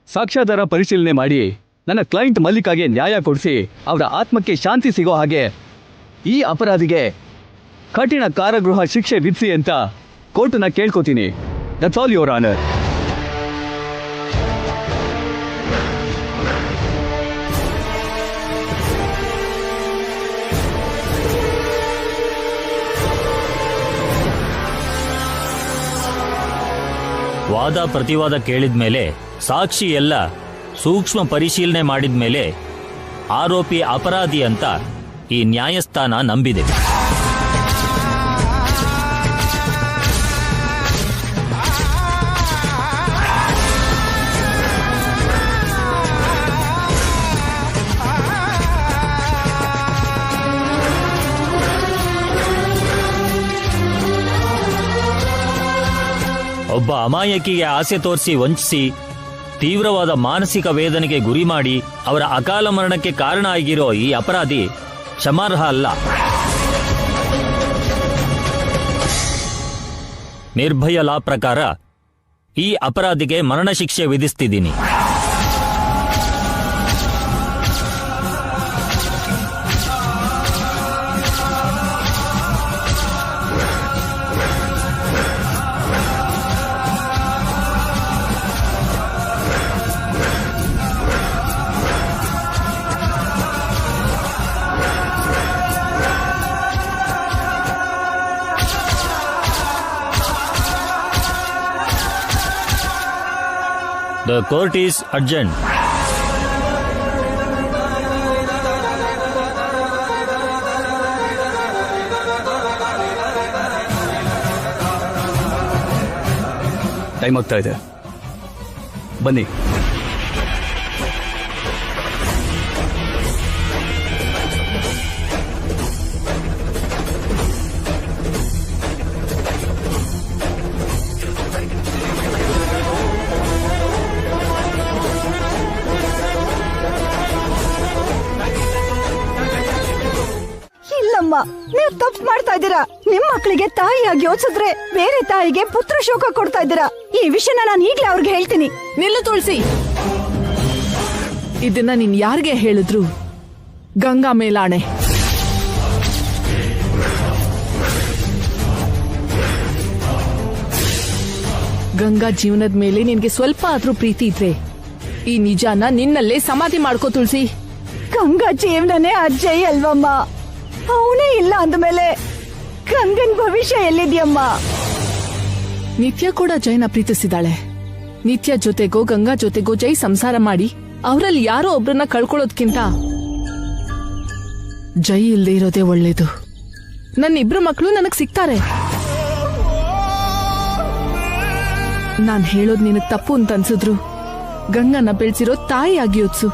ಸಾಕ್ಷ್ಯಾಧಾರ ಪರಿಶೀಲನೆ ಮಾಡಿ ನನ್ನ ಕ್ಲೈಂಟ್ ಮಲ್ಲಿಕಾಗೆ ನ್ಯಾಯ ಕೊಡಿಸಿ ಅವರ ಆತ್ಮಕ್ಕೆ ಶಾಂತಿ ಸಿಗೋ ಹಾಗೆ ಈ ಅಪರಾಧಿಗೆ ಕಠಿಣ ಕಾರಾಗೃಹ ಶಿಕ್ಷೆ ವಿಧಿಸಿ ಅಂತ ಕೋರ್ಟನ್ನ ಕೇಳ್ಕೊತೀನಿ. That's all your honour. ವಾದ ಪ್ರತಿವಾದ ಕೇಳಿದ್ಮೇಲೆ, ಸಾಕ್ಷಿ ಎಲ್ಲ ಸೂಕ್ಷ್ಮ ಪರಿಶೀಲನೆ ಮಾಡಿದ್ಮೇಲೆ ಆರೋಪಿ ಅಪರಾಧಿ ಅಂತ ಈ ನ್ಯಾಯಸ್ಥಾನ ನಂಬಿದೆ. ಒಬ್ಬ ಅಮಾಯಕಿಗೆ ಆಸೆ ತೋರಿಸಿ ವಂಚಿಸಿ ತೀವ್ರವಾದ ಮಾನಸಿಕ ವೇದನೆಗೆ ಗುರಿ ಮಾಡಿ ಅವರ ಅಕಾಲ ಮರಣಕ್ಕೆ ಕಾರಣ ಆಗಿರೋ ಈ ಅಪರಾಧಿ ಕ್ಷಮಾರ್ಹ ಅಲ್ಲ. ನಿರ್ಭಯ ಲಾ ಪ್ರಕಾರ ಈ ಅಪರಾಧಿಗೆ ಮರಣ ಶಿಕ್ಷೆ ವಿಧಿಸ್ತಿದ್ದೀನಿ. The court is adjourned. Time ಆಗ್ತಾ ಇದೆ, ಬನ್ನಿ. ಇಲ್ಲಮ್ಮ, ನೀವು ತಪ್ಪು ಮಾಡ್ತಾ ಇದ್ದೀರಾ. ನಿಮ್ ಮಕ್ಕಳಿಗೆ ತಾಯಿಯಾಗಿ ಯೋಚಿಸಿದ್ರೆ ಬೇರೆ ತಾಯಿಗೆ ಪುತ್ರ ಶೋಕ ಕೊಡ್ತಾ ಇದ್ದೀರಾ. ಈ ವಿಷಯನ ನಾನು ಈಗ್ಲೇ ಅವ್ರಿಗೆ ಹೇಳ್ತೀನಿ. ನಿಲ್ಲು ತುಳಸಿ, ಇದನ್ನ ನೀನ್ ಯಾರಿಗೆ ಹೇಳಿದ್ರು ಗಂಗಾ ಮೇಲಾಣೆ. ಗಂಗಾ ಜೀವನದ ಮೇಲೆ ನಿನ್ಗೆ ಸ್ವಲ್ಪ ಆದ್ರೂ ಪ್ರೀತಿ ಇದ್ರೆ ಈ ನಿಜಾನ ನಿನ್ನಲ್ಲೇ ಸಮಾಧಿ ಮಾಡ್ಕೋ ತುಳಸಿ. ಗಂಗಾ ಜೀವನನೇ ಅಜ್ಜಯ್ ಅಲ್ವಮ್ಮ. ಅವನೇ ಇಲ್ಲ ಅಂದ್ಮೇಲೆ ಗಂಗನ್ ಭವಿಷ್ಯ ಎಲ್ಲಿದ್ಯಮ್ಮ? ನಿತ್ಯ ಕೂಡ ಜೈನ ಪ್ರೀತಿಸಿದಾಳೆ. ನಿತ್ಯ ಜೊತೆಗೋ ಗಂಗಾ ಜೊತೆಗೋ ಜೈ ಸಂಸಾರ ಮಾಡಿ ಅವರಲ್ಲಿ ಯಾರೋ ಒಬ್ರನ್ನ ಕಳ್ಕೊಳ್ಳೋದ್ಕಿಂತ ಜೈ ಇಲ್ದೇ ಇರೋದೇ ಒಳ್ಳೇದು. ನನ್ನ ಇಬ್ರು ಮಕ್ಕಳು ನನಗ್ ಸಿಗ್ತಾರೆ. ನಾನ್ ಹೇಳೋದ್ ನಿನಗ್ ತಪ್ಪು ಅಂತ ಅನ್ಸಿದ್ರು ಗಂಗನ್ನ ಬೆಳ್ಸಿರೋ ತಾಯಿಯಾಗಿ ಯೋಚ್ಸು.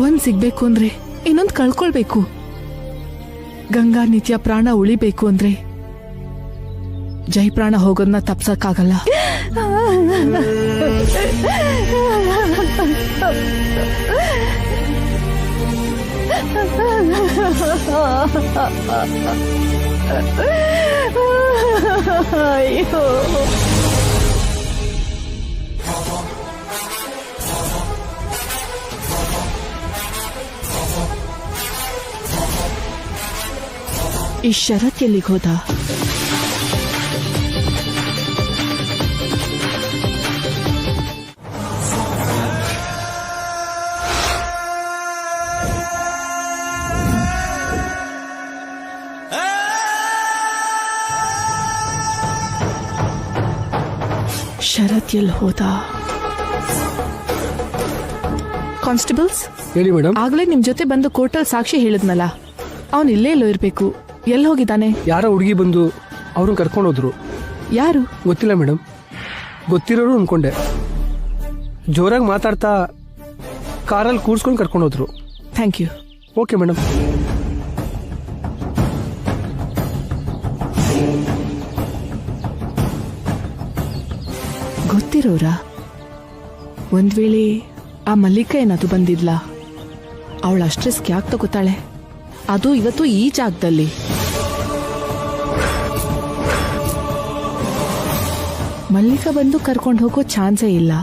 ಒಂದ್ ಸಿಗ್ಬೇಕು ಅಂದ್ರೆ ಇನ್ನೊಂದ್ ಕಳ್ಕೊಳ್ಬೇಕು. ಗಂಗಾ ನಿತ್ಯ ಪ್ರಾಣ ಉಳಿಬೇಕು ಅಂದ್ರೆ ಜೈ ಪ್ರಾಣ ಹೋಗೋದನ್ನ ತಪ್ಸಕ್ಕಾಗಲ್ಲ. ಅಯ್ಯೋ, ಈ ಶರತ್ ಎಲ್ಲಿಗೆ ಹೋದ? ಶರತ್ ಎಲ್ಲಿ ಹೋದ? ಕಾನ್ಸ್ಟೇಬಲ್ಸ್ ಹೇಳಿ ಮೇಡಮ್. ಆಗ್ಲೇ ನಿಮ್ ಜೊತೆ ಬಂದು ಕೋರ್ಟಲ್ ಸಾಕ್ಷಿ ಹೇಳಿದ್ನಲ್ಲ, ಅವನ್ ಇಲ್ಲೇ ಎಲ್ಲೋ ಇರ್ಬೇಕು. ಎಲ್ಲಿ ಹೋಗಿದ್ದಾನೆ? ಯಾರೋ ಹುಡುಗಿ ಬಂದು ಅವ್ರನ್ನ ಕರ್ಕೊಂಡು ಹೋದ್ರು. ಯಾರು ಗೊತ್ತಿಲ್ಲ ಮೇಡಮ್. ಗೊತ್ತಿರೋರು ಅನ್ಕೊಂಡೆ. ಜೋರಾಗಿ ಮಾತಾಡ್ತಾ ಕಾರಲ್ಲಿ ಕೂರ್ಸ್ಕೊಂಡು ಕರ್ಕೊಂಡು ಹೋದ್ರು. Thank you. Okay madam. ಗೊತ್ತಿರೋರಾ? ಒಂದ್ ವೇಳೆ ಆ ಮಲ್ಲಿಕ ಏನಾದ್ರು ಬಂದಿದ್ಲಾ? ಅವಳ ಅಷ್ಟ್ರೆಸ್ಗೆ ಯಾಕೆ ತಗೋತಾಳೆ? ಅದು ಇವತ್ತು ಈ ಜಾಗದಲ್ಲಿ. ಮಲ್ಲಿಕ ಬಂದು ಕರ್ಕೊಂಡು ಹೋಗೋ ಚಾನ್ಸೇ ಇಲ್ಲ.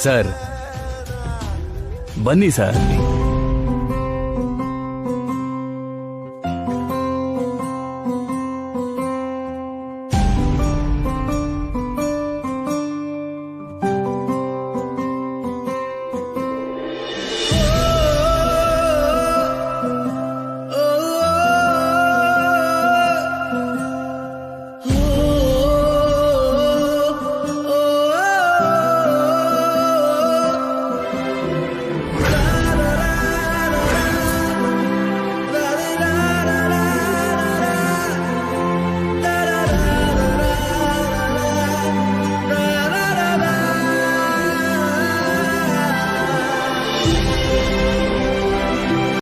ಸರ್ ಬನ್ನಿ ಸರ್.